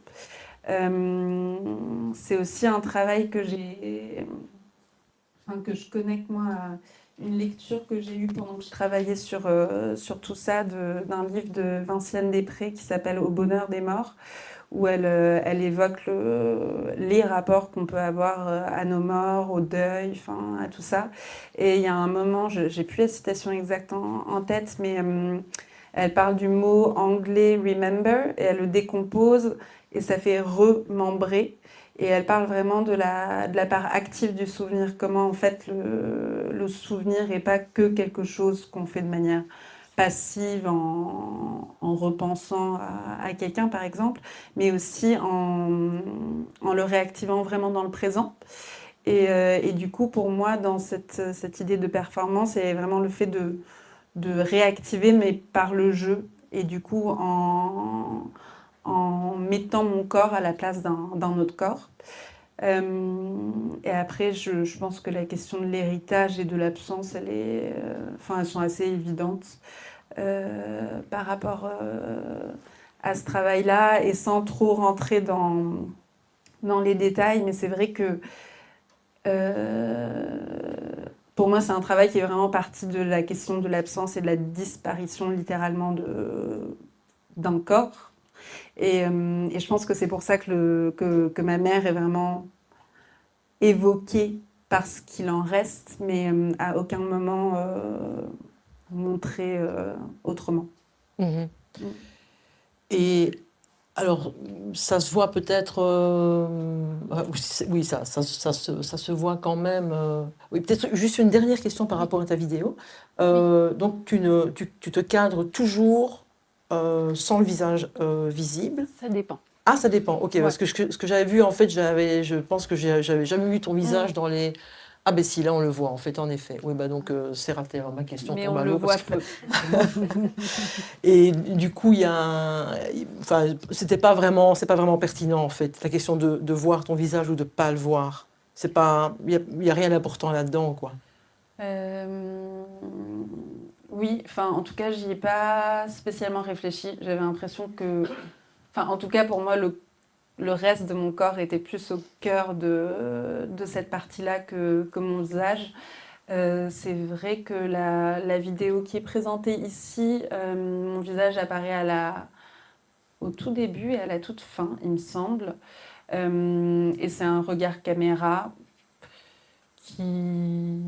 C'est aussi un travail que je connecte moi à une lecture que j'ai eue pendant que je travaillais sur tout ça, d'un livre de Vinciane Després qui s'appelle Au bonheur des morts, où elle évoque les rapports qu'on peut avoir à nos morts, au deuil, enfin, à tout ça. Et il y a un moment, je n'ai plus la citation exacte en tête, mais elle parle du mot anglais remember et elle le décompose et ça fait remembrer. Et elle parle vraiment de la part active du souvenir, comment en fait le souvenir n'est pas que quelque chose qu'on fait de manière passive en repensant à quelqu'un par exemple, mais aussi en le réactivant vraiment dans le présent. Et du coup, pour moi, dans cette idée de performance, c'est vraiment le fait de réactiver, mais par le jeu, et du coup en mettant mon corps à la place d'un autre corps. Et après, je pense que la question de l'héritage et de l'absence, elles sont assez évidentes par rapport à ce travail-là, et sans trop rentrer dans les détails. Mais c'est vrai que euh, pour moi, c'est un travail qui est vraiment parti de la question de l'absence et de la disparition littéralement d'un corps. Et je pense que c'est pour ça que ma mère est vraiment évoquée parce qu'il en reste, mais à aucun moment montré autrement. Mhm. Mm. Et alors, ça se voit peut-être, oui, ça se voit quand même. Oui, peut-être juste une dernière question par rapport à ta vidéo. Donc, tu te cadres toujours sans le visage visible. Ça dépend. Ah, ça dépend. Ok, Ouais. parce que ce que j'avais vu, en fait, je pense que j'avais jamais vu ton visage Mm. dans les. Ah, ben si, là, on le voit, en fait, en effet. Oui, bah donc, c'est raté. Alors, ma question Mais tombe on à le l'eau. voit Parce que... peu. Et du coup, il y a enfin, c'est pas vraiment pertinent, en fait, la question de voir ton visage ou de pas le voir. C'est pas, il y a rien d'important là-dedans, quoi. Euh, Oui, enfin, en tout cas, j'y ai pas spécialement réfléchi. J'avais l'impression que, enfin, en tout cas, pour moi, le reste de mon corps était plus au cœur de cette partie-là que mon visage. C'est vrai que la vidéo qui est présentée ici, mon visage apparaît au tout début et à la toute fin, il me semble. Et c'est un regard caméra qui...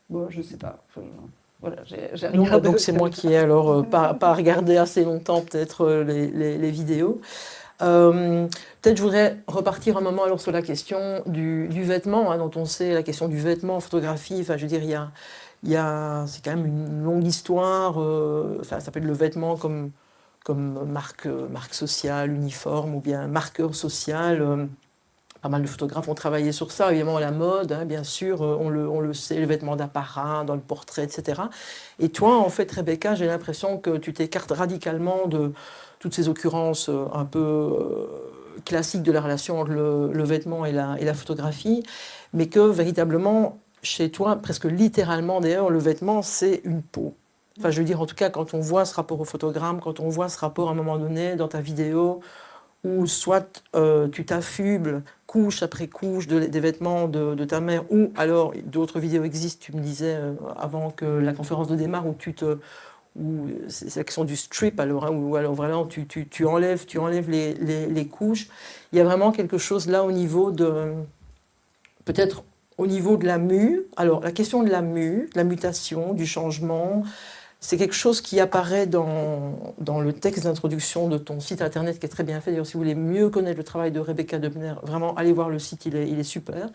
Bon, je sais pas. Enfin, voilà, j'ai Non, bah regardé donc aux c'est moi caméras. qui ai alors pas regardé assez longtemps peut-être les vidéos. Euh, Peut-être je voudrais repartir un moment alors sur la question du vêtement, hein, dont on sait la question du vêtement en photographie. Enfin, je veux dire, c'est quand même une longue histoire. Enfin, ça s'appelle le vêtement comme marque sociale, uniforme ou bien marqueur social. Pas mal de photographes ont travaillé sur ça, évidemment la mode, hein, bien sûr, on le sait, le vêtement d'apparat, dans le portrait, etc. Et toi, en fait, Rebecca, j'ai l'impression que tu t'écartes radicalement de toutes ces occurrences un peu classiques de la relation entre le vêtement et la photographie, mais que véritablement, chez toi, presque littéralement d'ailleurs, le vêtement, c'est une peau. Enfin, je veux dire, en tout cas, quand on voit ce rapport au photogramme, quand on voit ce rapport à un moment donné dans ta vidéo, où soit tu t'affubles couche après couche des vêtements de ta mère, ou alors d'autres vidéos existent, tu me disais avant que la conférence de démarre, où c'est la question du strip, alors, hein, où alors vraiment tu enlèves les couches. Il y a vraiment quelque chose là au niveau peut-être au niveau de la mue. Alors la question de la mue, de la mutation, du changement, c'est quelque chose qui apparaît dans le texte d'introduction de ton site internet qui est très bien fait. D'ailleurs, si vous voulez mieux connaître le travail de Rebecca Debner, vraiment allez voir le site, il est super.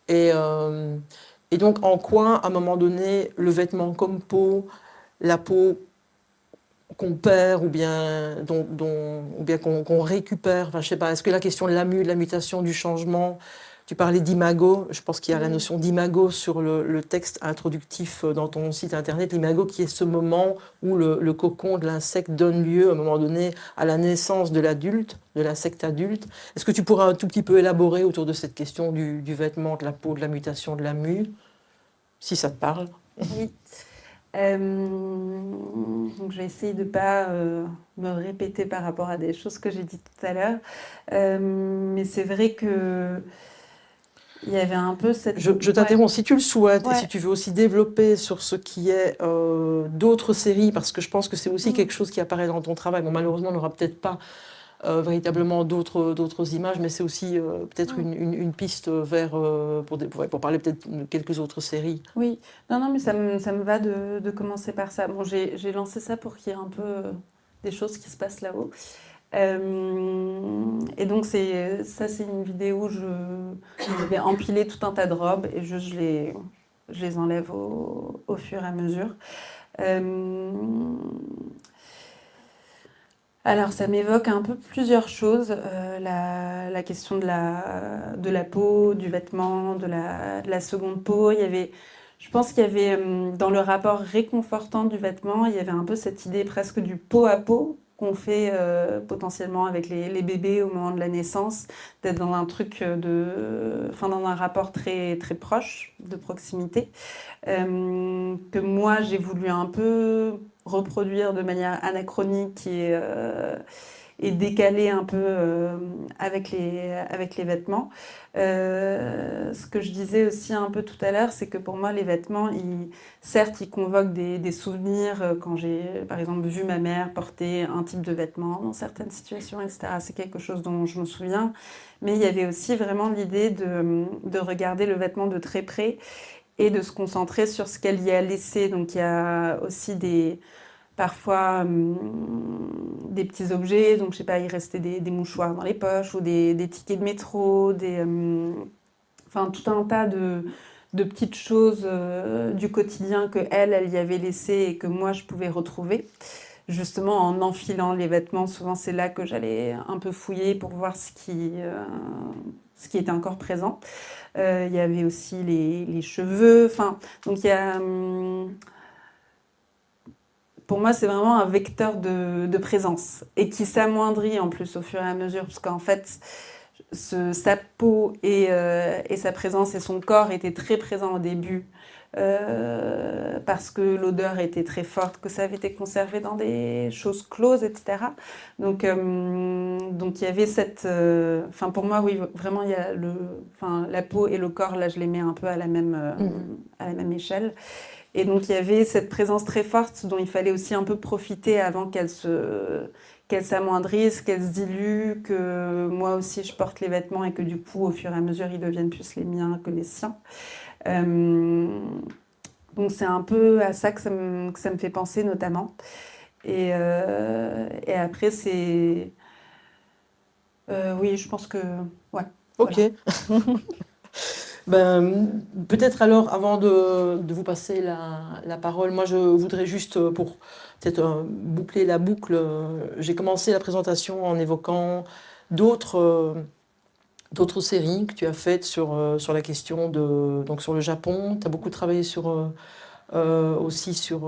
Et, euh, et donc, en quoi, à un moment donné, le vêtement comme peau, la peau, qu'on perd ou bien, ou bien qu'on récupère. Enfin, je sais pas, est-ce que la question de de la mutation, du changement, tu parlais d'imago, je pense qu'il y a la notion d'imago sur le texte introductif dans ton site internet, l'imago qui est ce moment où le cocon de l'insecte donne lieu à un moment donné à la naissance de l'adulte, de l'insecte adulte. Est-ce que tu pourras un tout petit peu élaborer autour de cette question du vêtement, de la peau, de la mutation, de la mue, si ça te parle? Oui. Donc je vais essayer de ne pas me répéter par rapport à des choses que j'ai dites tout à l'heure. Mais c'est vrai que il y avait un peu cette... Je t'interromps, si tu le souhaites, et Ouais. si tu veux aussi développer sur ce qui est d'autres séries, parce que je pense que c'est aussi quelque chose qui apparaît dans ton travail. Bon, malheureusement, on n'aura peut-être pas véritablement d'autres images, mais c'est aussi peut-être une piste vers, pour parler peut-être de quelques autres séries. Oui, non, mais ça me va de commencer par ça. Bon, j'ai lancé ça pour qu'il y ait un peu des choses qui se passent là-haut. Et donc, c'est une vidéo où je vais empiler tout un tas de robes et je les enlève au fur et à mesure. Alors, ça m'évoque un peu plusieurs choses. La question de la peau, du vêtement, de la seconde peau. Je pense qu'il y avait, dans le rapport réconfortant du vêtement, il y avait un peu cette idée presque du peau à peau qu'on fait potentiellement avec les bébés au moment de la naissance, d'être dans un truc enfin, dans un rapport très, très proche, de proximité, que moi j'ai voulu un peu reproduire de manière anachronique et décaler un peu avec les vêtements. Ce que je disais aussi un peu tout à l'heure, c'est que pour moi, les vêtements, certes, ils convoquent des souvenirs quand j'ai, par exemple, vu ma mère porter un type de vêtement dans certaines situations, etc. C'est quelque chose dont je me souviens. Mais il y avait aussi vraiment l'idée de regarder le vêtement de très près et de se concentrer sur ce qu'elle y a laissé. Donc il y a aussi parfois des petits objets, donc je sais pas, il restait des mouchoirs dans les poches ou des tickets de métro, enfin tout un tas de petites choses du quotidien que elle y avait laissé et que moi je pouvais retrouver. Justement, en enfilant les vêtements, souvent c'est là que j'allais un peu fouiller pour voir ce qui était encore présent. Il y avait aussi les cheveux. Enfin, donc il y a, pour moi, c'est vraiment un vecteur de présence et qui s'amoindrit en plus au fur et à mesure, parce qu'en fait, sa peau et sa présence et son corps étaient très présents au début. Parce que l'odeur était très forte, que ça avait été conservé dans des choses closes, etc. Donc il y avait cette... Enfin, pour moi, oui, vraiment, il y a la peau et le corps, là, je les mets un peu à la même échelle. Et donc, il y avait cette présence très forte dont il fallait aussi un peu profiter avant qu'elle s'amoindrisse, qu'elle se dilue, que moi aussi, je porte les vêtements et que du coup, au fur et à mesure, ils deviennent plus les miens que les siens. Donc c'est un peu à ça que ça me fait penser notamment. Et après, oui, je pense que... Ouais, Ok. voilà. Ben, peut-être alors, avant de vous passer la parole, moi je voudrais juste, pour peut-être boucler la boucle, j'ai commencé la présentation en évoquant d'autres séries que tu as faites sur la question donc sur le Japon. Tu as beaucoup travaillé aussi sur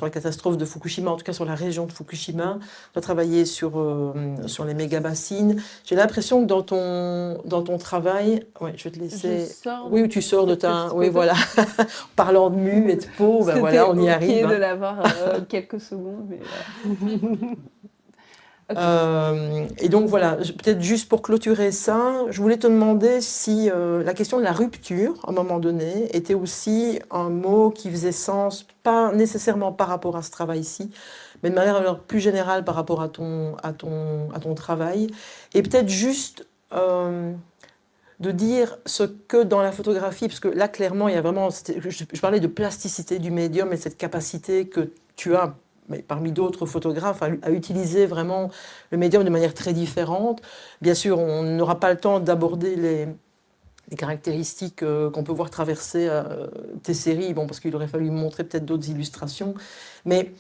la catastrophe de Fukushima, en tout cas sur la région de Fukushima. Tu as travaillé sur les méga-bassines. J'ai l'impression que dans ton travail, ouais, je vais te laisser. Oui, où tu sors de ta. Oui, voilà. Parlant de mue et de peau, ben voilà, on y arrive. De l'avoir quelques secondes, mais voilà. Et donc voilà, peut-être juste pour clôturer ça, je voulais te demander si la question de la rupture, à un moment donné, était aussi un mot qui faisait sens, pas nécessairement par rapport à ce travail-ci, mais de manière alors plus générale par rapport à ton travail. Et peut-être juste de dire ce que dans la photographie, parce que là clairement, il y a vraiment, je parlais de plasticité du médium et cette capacité que tu as, mais parmi d'autres photographes, à utiliser vraiment le médium de manière très différente. Bien sûr, on n'aura pas le temps d'aborder les caractéristiques qu'on peut voir traverser tes séries, bon, parce qu'il aurait fallu montrer peut-être d'autres illustrations. Mais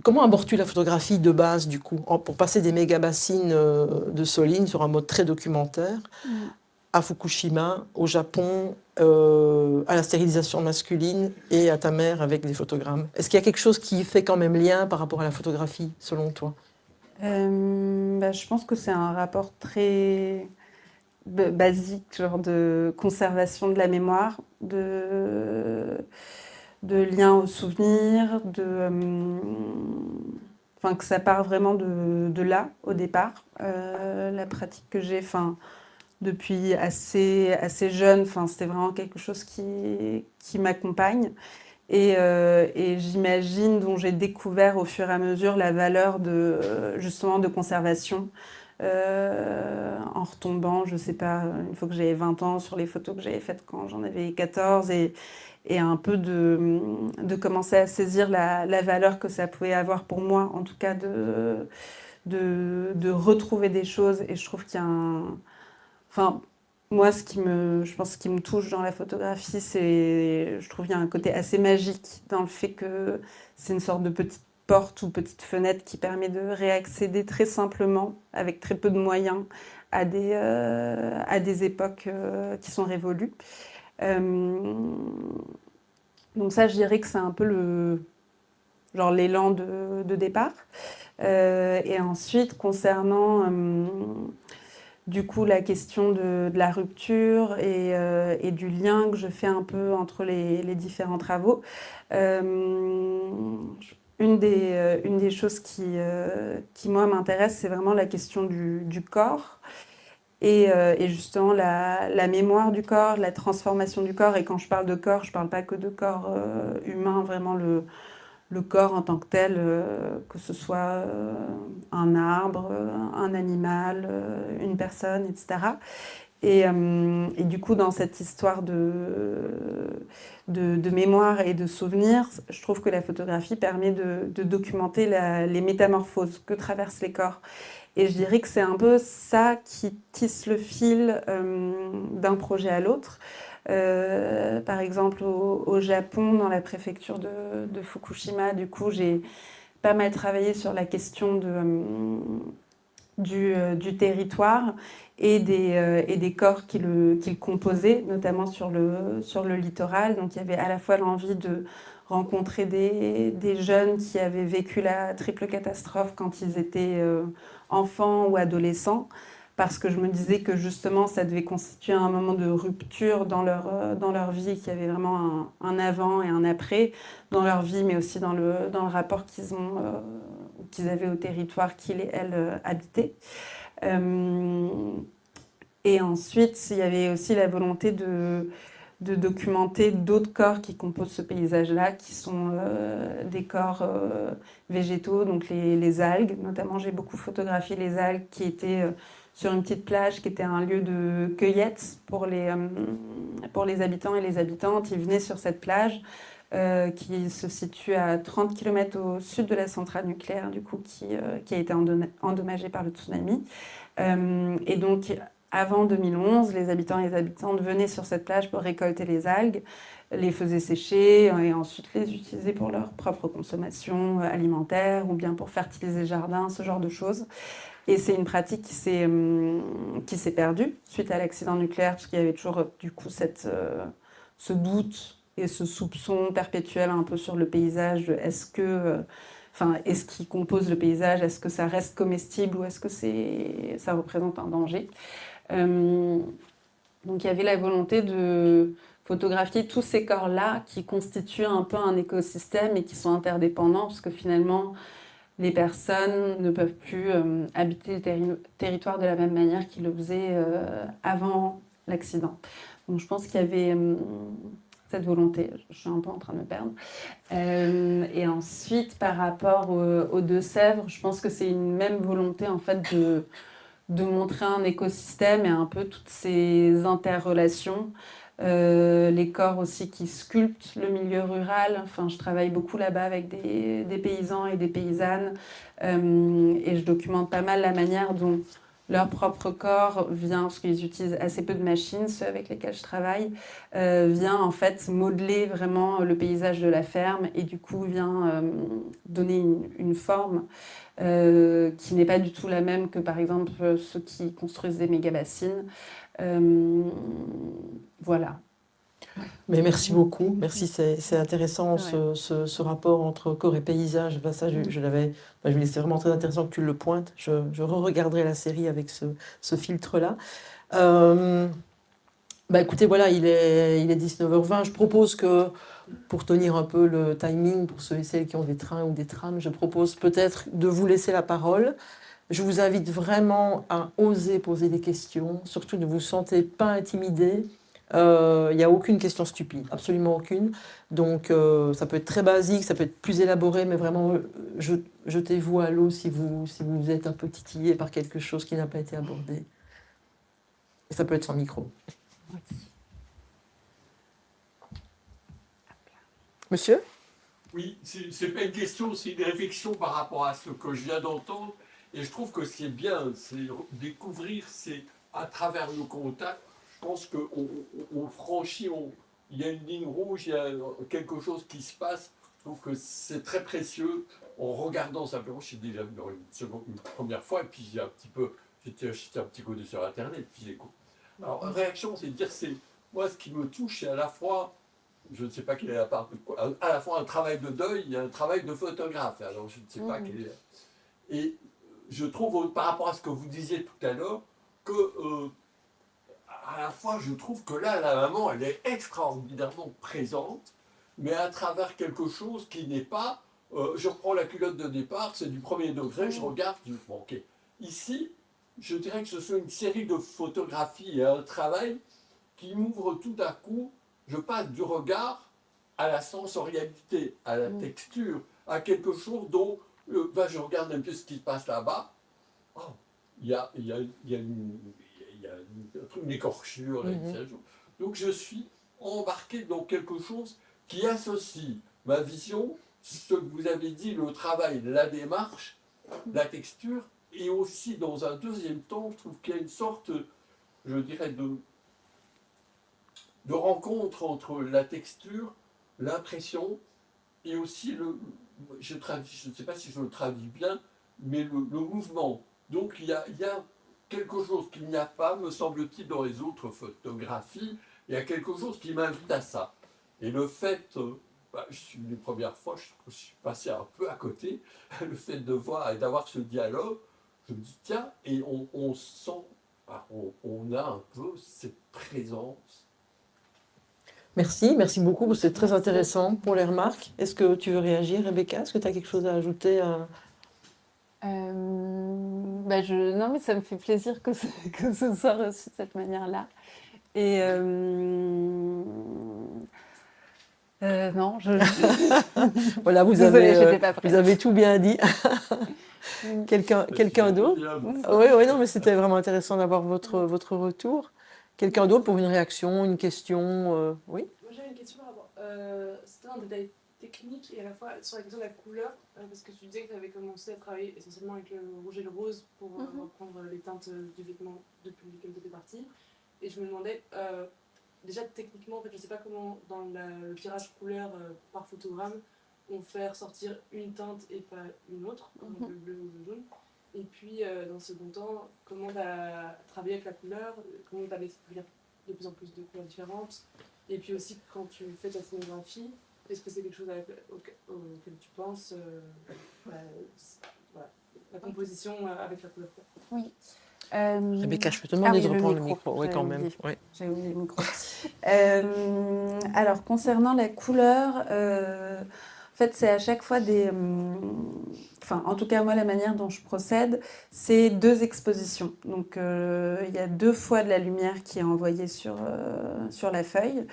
comment abordes-tu la photographie de base, du coup, pour passer des méga-bassines de Soline sur un mode très documentaire, à Fukushima, au Japon, à la stérilisation masculine et à ta mère avec des photogrammes. Est-ce qu'il y a quelque chose qui fait quand même lien par rapport à la photographie, selon toi? Je pense que c'est un rapport très basique, genre de conservation de la mémoire, de lien au souvenir, enfin, que ça part vraiment de là, au départ. La pratique que j'ai, enfin, depuis assez jeune, enfin, c'était vraiment quelque chose qui m'accompagne. Et j'imagine dont j'ai découvert au fur et à mesure la valeur justement de conservation en retombant, je sais pas, une fois que j'avais 20 ans sur les photos que j'avais faites quand j'en avais 14 et un peu de commencer à saisir la valeur que ça pouvait avoir pour moi, en tout cas de retrouver des choses. Et je trouve qu'il y a enfin, moi, je pense, ce qui me touche dans la photographie, je trouve qu'il y a un côté assez magique dans le fait que c'est une sorte de petite porte ou petite fenêtre qui permet de réaccéder très simplement, avec très peu de moyens, à des époques qui sont révolues. Euh, donc ça, je dirais que c'est un peu genre l'élan de départ. Et ensuite, concernant du coup, la question de la rupture et du lien que je fais un peu entre les différents travaux. Euh, une des choses qui moi, m'intéresse, c'est vraiment la question du corps et justement la mémoire du corps, la transformation du corps. Et quand je parle de corps, je ne parle pas que de corps humain, vraiment le corps en tant que tel, que ce soit un arbre, un animal, une personne, etc. Et du coup, dans cette histoire de mémoire et de souvenirs, je trouve que la photographie permet de documenter les métamorphoses que traversent les corps. Et je dirais que c'est un peu ça qui tisse le fil d'un projet à l'autre. Par exemple, au Japon, dans la préfecture de Fukushima, du coup, j'ai pas mal travaillé sur la question du territoire et des corps qui le composaient, notamment sur le littoral. Donc il y avait à la fois l'envie de rencontrer des jeunes qui avaient vécu la triple catastrophe quand ils étaient enfants ou adolescents, parce que je me disais que justement ça devait constituer un moment de rupture dans leur vie, qu'il y avait vraiment un avant et un après dans leur vie, mais aussi dans le rapport qu'ils avaient au territoire qu'ils et elles habitaient. Euh, et ensuite, il y avait aussi la volonté de documenter d'autres corps qui composent ce paysage-là, qui sont des corps végétaux, donc les algues. Notamment, j'ai beaucoup photographié les algues qui étaient sur une petite plage, qui était un lieu de cueillette pour les habitants et les habitantes. Ils venaient sur cette plage qui se situe à 30 km au sud de la centrale nucléaire, du coup, qui a été endommagée par le tsunami. Et donc, avant 2011, les habitants et les habitantes venaient sur cette plage pour récolter les algues, les faisaient sécher et ensuite les utiliser pour leur propre consommation alimentaire ou bien pour fertiliser les jardins, ce genre de choses. Et c'est une pratique qui s'est perdue suite à l'accident nucléaire, parce qu'il y avait toujours du coup ce doute et ce soupçon perpétuel un peu sur le paysage. Est-ce qu'il compose le paysage? Est-ce que ça reste comestible ou est-ce que ça représente un danger? Donc il y avait la volonté de photographier tous ces corps-là qui constituent un peu un écosystème et qui sont interdépendants, parce que finalement, les personnes ne peuvent plus habiter le territoire de la même manière qu'ils le faisaient avant l'accident. Donc je pense qu'il y avait cette volonté. Je suis un peu en train de me perdre. Et ensuite, par rapport aux Deux-Sèvres, je pense que c'est une même volonté en fait de montrer un écosystème et un peu toutes ces interrelations. Les corps aussi qui sculptent le milieu rural. Enfin, je travaille beaucoup là-bas avec des paysans et des paysannes et je documente pas mal la manière dont leur propre corps vient, parce qu'ils utilisent assez peu de machines, ceux avec lesquels je travaille, vient en fait modeler vraiment le paysage de la ferme et du coup vient donner une forme qui n'est pas du tout la même que par exemple ceux qui construisent des méga-bassines. Voilà. Mais merci beaucoup. Merci, c'est intéressant Ouais. ce rapport entre corps et paysage. Ben, ça, je l'avais. Ben, c'est vraiment très intéressant que tu le pointes. Je re-regarderai la série avec ce filtre-là. Bah écoutez, voilà, il est 19h20. Je propose que, pour tenir un peu le timing, pour ceux et celles qui ont des trains ou des trams, je propose peut-être de vous laisser la parole. Je vous invite vraiment à oser poser des questions. Surtout, ne vous sentez pas intimidé. Il n'y a aucune question stupide, absolument aucune. Donc, ça peut être très basique, ça peut être plus élaboré, mais vraiment, jetez-vous à l'eau si vous êtes un peu titillé par quelque chose qui n'a pas été abordé. Et ça peut être sans micro. Monsieur? Oui, c'est pas une question, c'est une réflexion par rapport à ce que je viens d'entendre. Et je trouve que c'est bien, c'est découvrir, c'est à travers le contact. Je pense qu'on franchit, il y a une ligne rouge, il y a quelque chose qui se passe. Je trouve que c'est très précieux en regardant simplement. J'ai déjà vu une première fois, et puis j'ai un petit peu, j'étais un petit coup de sur Internet, puis j'écoute. Alors, réaction, c'est de dire, c'est moi ce qui me touche, c'est à la fois je ne sais pas quelle est la part de quoi. À la fois un travail de deuil et un travail de photographe. Alors je ne sais pas quelle est. Et je trouve, par rapport à ce que vous disiez tout à l'heure, que à la fois je trouve que là, la maman, elle est extraordinairement présente, mais à travers quelque chose qui n'est pas. Je reprends la culotte de départ, c'est du premier degré, je regarde, je dis, bon, ok. Ici, je dirais que ce soit une série de photographies et un travail qui m'ouvre tout à coup. Je passe du regard à la sensorialité, à la texture, à quelque chose dont je regarde un peu ce qui se passe là-bas. Oh, il y a une écorchure. Là, donc je suis embarqué dans quelque chose qui associe ma vision, ce que vous avez dit, le travail, la démarche, la texture, et aussi dans un deuxième temps, je trouve qu'il y a une sorte, je dirais, de rencontre entre la texture, l'impression et aussi je ne sais pas si je le traduis bien, mais le mouvement. Donc il y a quelque chose qu'il n'y a pas, me semble-t-il, dans les autres photographies. Il y a quelque chose qui m'invite à ça. Et le fait, les premières fois, je suis passé un peu à côté, le fait de voir et d'avoir ce dialogue, je me dis, tiens, et on sent, on a un peu cette présence. Merci beaucoup, c'est très intéressant pour les remarques. Est-ce que tu veux réagir, Rebecca? Est-ce que tu as quelque chose à ajouter Non, mais ça me fait plaisir que ce soit reçu de cette manière-là. Et non, Voilà, désolée, j'étais pas prête. vous avez tout bien dit. Quelqu'un d'autre? Oui, non, mais c'était vraiment intéressant d'avoir votre retour. Quelqu'un d'autre pour une réaction, une question? Oui? Moi j'avais une question par rapport. C'était un détail technique et à la fois sur la question de la couleur, parce que tu disais que tu avais commencé à travailler essentiellement avec le rouge et le rose pour reprendre les teintes du vêtement depuis lequel tu étais partie. Et je me demandais, déjà techniquement, en fait, je ne sais pas comment dans le tirage couleur par photogramme, on fait ressortir une teinte et pas une autre, donc le bleu ou le jaune. Et puis, dans le second temps, comment tu as travaillé avec la couleur, comment tu as découvert de plus en plus de couleurs différentes. Et puis aussi, quand tu fais ta scénographie, est-ce que c'est quelque chose auquel tu penses la composition avec la couleur? Oui. Rebecca, je peux te demander de reprendre le micro. Oui, j'avais quand même. oublié. Oui. J'avais oublié le micro. Alors, concernant la couleur, en fait, c'est à chaque fois enfin, en tout cas, moi, la manière dont je procède, c'est 2 expositions. Donc, il y a 2 fois de la lumière qui est envoyée sur la feuille.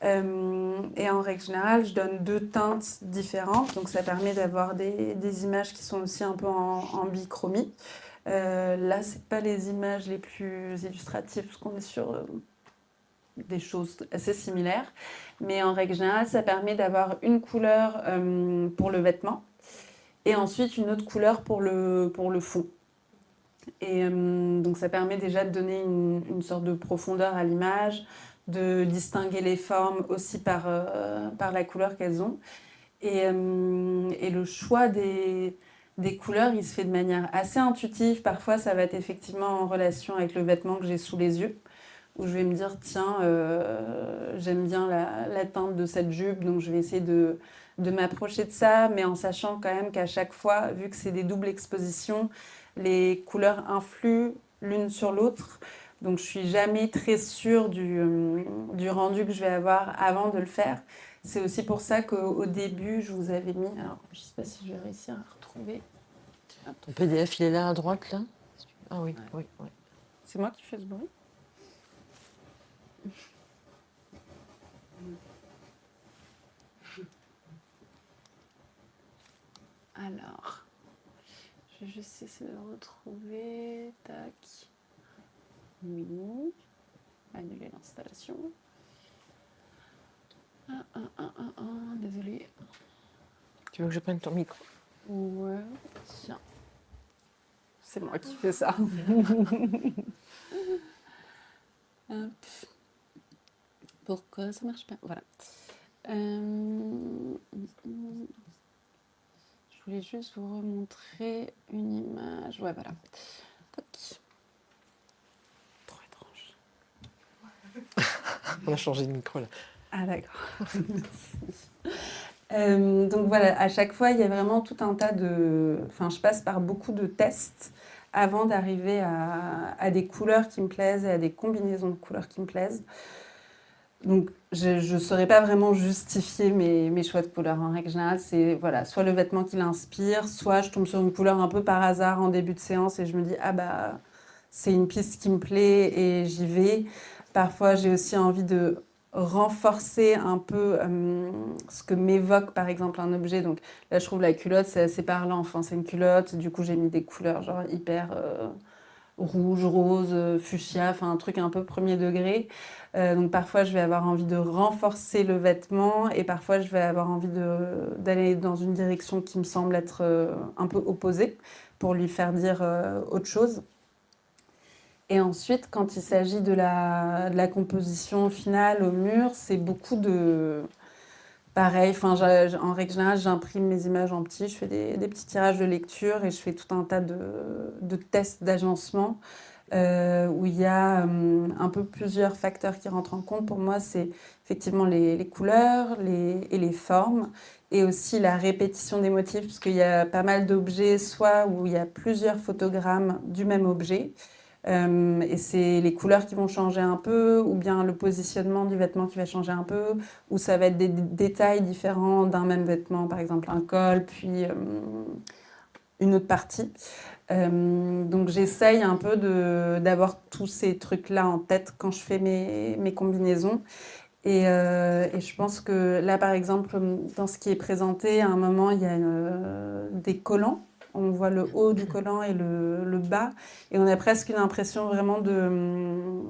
Et en règle générale, je donne 2 teintes différentes. Donc, ça permet d'avoir des images qui sont aussi un peu en bichromie. Là, c'est pas les images les plus illustratives, parce qu'on est sur des choses assez similaires. Mais en règle générale, ça permet d'avoir une couleur pour le vêtement et ensuite une autre couleur pour le fond. Et donc ça permet déjà de donner une sorte de profondeur à l'image, de distinguer les formes aussi par la couleur qu'elles ont. Et le choix des couleurs, il se fait de manière assez intuitive. Parfois, ça va être effectivement en relation avec le vêtement que j'ai sous les yeux, où je vais me dire, tiens, j'aime bien la teinte de cette jupe, donc je vais essayer de m'approcher de ça, mais en sachant quand même qu'à chaque fois, vu que c'est des doubles expositions, les couleurs influent l'une sur l'autre. Donc je suis jamais très sûre du rendu que je vais avoir avant de le faire. C'est aussi pour ça qu'au début, je vous avais mis... Alors, je ne sais pas si je vais réussir à retrouver. Ton PDF, il est là à droite, là? Ah oui, oui, oui. C'est moi qui fais ce bruit? Alors, je vais juste essayer de le retrouver. Tac. Oui. Annuler l'installation. Désolée. Tu veux que je prenne ton micro? Ouais, tiens. C'est moi qui fais ça. Hop. Pourquoi ça marche pas? Voilà. Je voulais juste vous remontrer une image. Ouais, voilà. Tac. Trop étrange. On a changé de micro, là. Ah, d'accord. Donc voilà, à chaque fois, il y a vraiment tout un tas de... Enfin, je passe par beaucoup de tests avant d'arriver à des couleurs qui me plaisent et à des combinaisons de couleurs qui me plaisent. Donc, je ne saurais pas vraiment justifier mes choix de couleurs. En règle générale, c'est voilà, soit le vêtement qui l'inspire, soit je tombe sur une couleur un peu par hasard en début de séance et je me dis « Ah bah, c'est une piste qui me plaît et j'y vais ». Parfois, j'ai aussi envie de renforcer un peu ce que m'évoque par exemple un objet. Donc là, je trouve la culotte, c'est assez parlant. Enfin, c'est une culotte, du coup, j'ai mis des couleurs genre hyper rouge, rose, fuchsia, enfin un truc un peu premier degré. Donc parfois, je vais avoir envie de renforcer le vêtement et parfois, je vais avoir envie d'aller dans une direction qui me semble être un peu opposée pour lui faire dire autre chose. Et ensuite, quand il s'agit de la composition finale au mur, c'est beaucoup de... Pareil, enfin, en règle générale, j'imprime mes images en petit, je fais des petits tirages de lecture et je fais tout un tas de tests d'agencement où il y a un peu plusieurs facteurs qui rentrent en compte. Pour moi, c'est effectivement les couleurs et les formes et aussi la répétition des motifs, parce qu'il y a pas mal d'objets, soit où il y a plusieurs photogrammes du même objet, et c'est les couleurs qui vont changer un peu, ou bien le positionnement du vêtement qui va changer un peu, ou ça va être des détails différents d'un même vêtement, par exemple un col, puis une autre partie. Donc j'essaye un peu d'avoir tous ces trucs-là en tête quand je fais mes combinaisons. Et je pense que là, par exemple, dans ce qui est présenté, à un moment, il y a des collants. On voit le haut du collant et le bas. Et on a presque une impression vraiment de...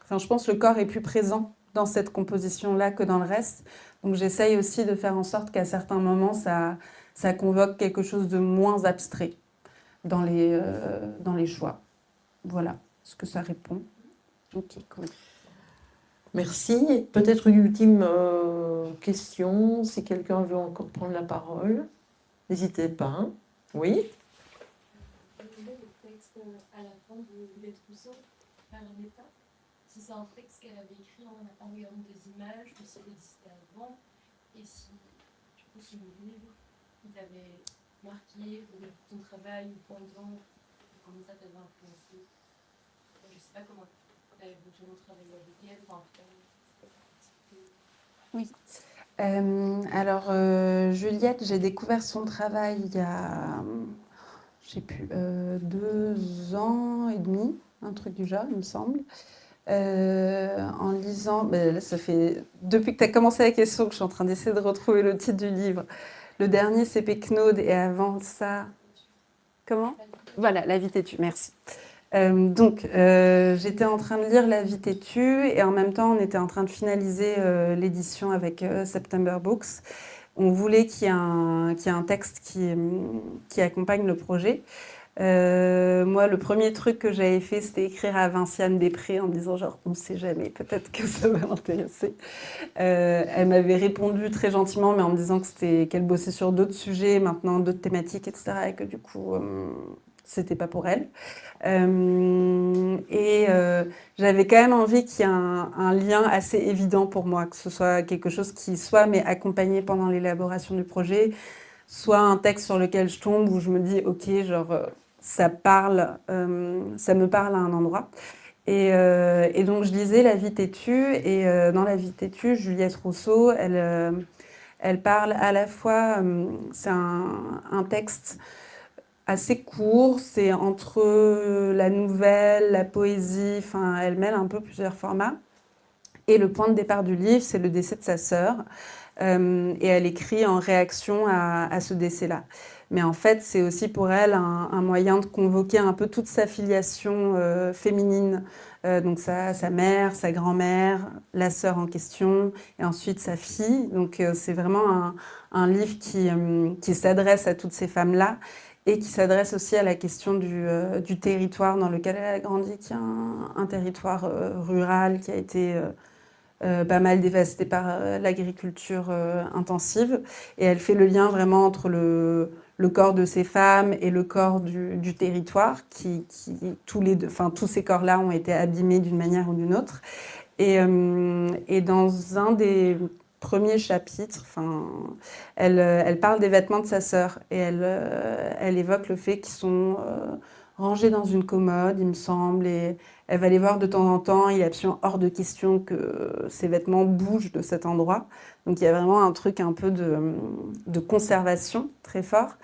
Enfin, je pense que le corps est plus présent dans cette composition-là que dans le reste. Donc j'essaye aussi de faire en sorte qu'à certains moments, ça convoque quelque chose de moins abstrait dans les choix. Voilà. Est-ce que ça répond? Ok, cool. Merci. Peut-être une ultime question, si quelqu'un veut encore prendre la parole. N'hésitez pas. Oui? Le texte à la fin de Juliette Rousseau, Carletta, si c'est un texte qu'elle avait écrit en regardant des images, ou si elle existait avant, et si, du coup, son livre, il t'avait marqué, ou ton travail, ou pendant, comment ça t'avait influencé. Je ne sais pas comment tu avais éventuellement travaillé avec elle, enfin, en tout cas. Oui. Alors, Juliette, j'ai découvert son travail il y a, je sais plus, 2 ans et demi, un truc du genre, il me semble. En lisant, ben là, ça fait depuis que tu as commencé la question que je suis en train d'essayer de retrouver le titre du livre. Le dernier, c'est Pécnaude, et avant ça, comment? Voilà, La vie têtue, merci. Donc, j'étais en train de lire La vie têtue et en même temps, on était en train de finaliser l'édition avec September Books. On voulait qu'il y ait un texte qui accompagne le projet. Moi, le premier truc que j'avais fait, c'était écrire à Vinciane Després en me disant genre, on ne sait jamais, peut-être que ça va l'intéresser. Elle m'avait répondu très gentiment, mais en me disant qu'elle bossait sur d'autres sujets, maintenant d'autres thématiques, etc. Et que du coup, c'était pas pour elle. J'avais quand même envie qu'il y ait un lien assez évident pour moi, que ce soit quelque chose qui soit mais accompagné pendant l'élaboration du projet, soit un texte sur lequel je tombe où je me dis, ok, genre ça parle, ça me parle à un endroit. Et donc je lisais La vie têtue, et dans La vie têtue, Juliette Rousseau, elle parle à la fois, c'est un texte assez court, c'est entre la nouvelle, la poésie, enfin elle mêle un peu plusieurs formats. Et le point de départ du livre, c'est le décès de sa sœur. Et elle écrit en réaction à ce décès-là. Mais en fait, c'est aussi pour elle un moyen de convoquer un peu toute sa filiation féminine. Donc sa mère, sa grand-mère, la sœur en question, et ensuite sa fille. Donc c'est vraiment un livre qui s'adresse à toutes ces femmes-là et qui s'adresse aussi à la question du territoire dans lequel elle a grandi, qui est un territoire rural qui a été pas mal dévastée par l'agriculture intensive. Et elle fait le lien vraiment entre le corps de ces femmes et le corps du territoire, qui tous ces corps-là ont été abîmés d'une manière ou d'une autre. Et dans un des premiers chapitres, elle parle des vêtements de sa sœur, et elle évoque le fait qu'ils sont rangés dans une commode, il me semble, et elle va les voir de temps en temps. Il est absolument hors de question que ces vêtements bougent de cet endroit. Donc il y a vraiment un truc un peu de conservation très fort.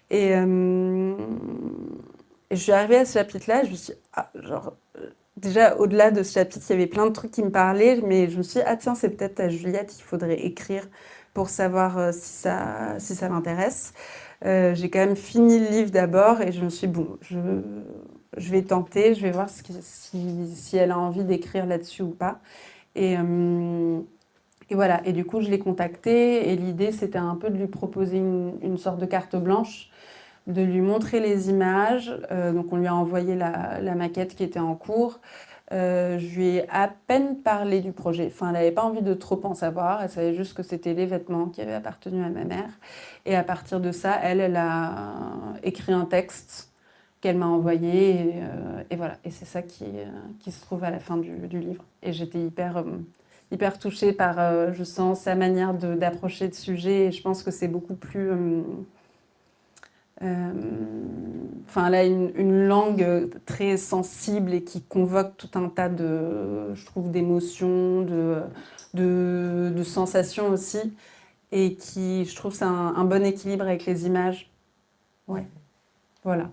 Et je suis arrivée à ce chapitre-là, je me suis dit, déjà, au-delà de ce chapitre, il y avait plein de trucs qui me parlaient, mais je me suis dit, tiens, c'est peut-être à Juliette qu'il faudrait écrire pour savoir si ça m'intéresse. J'ai quand même fini le livre d'abord, et je me suis dit, bon, je vais tenter, je vais voir si elle a envie d'écrire là-dessus ou pas. Et voilà, et du coup, je l'ai contactée, et l'idée, c'était un peu de lui proposer une sorte de carte blanche, de lui montrer les images. Donc on lui a envoyé la maquette qui était en cours. Je lui ai à peine parlé du projet. Enfin, elle n'avait pas envie de trop en savoir. Elle savait juste que c'était les vêtements qui avaient appartenu à ma mère. Et à partir de ça, elle a écrit un texte qu'elle m'a envoyé. Et voilà. Et c'est ça qui se trouve à la fin du livre. Et j'étais hyper touchée par, je sens, sa manière d'approcher le sujet. Et je pense que c'est beaucoup plus... elle a une langue très sensible et qui convoque tout un tas je trouve, d'émotions, de sensations aussi, et qui, je trouve, c'est un bon équilibre avec les images. Ouais, voilà.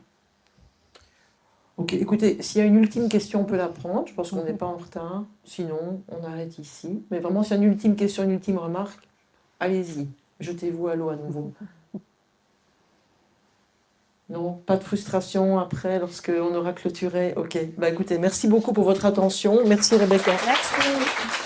Ok, écoutez, s'il y a une ultime question, on peut la prendre. Je pense qu'on n'est pas en retard. Sinon, on arrête ici. Mais vraiment, s'il y a une ultime question, une ultime remarque, allez-y. Jetez-vous à l'eau à nouveau. Non, pas de frustration après, lorsqu'on aura clôturé. Ok, écoutez, merci beaucoup pour votre attention. Merci Rebecca. Merci.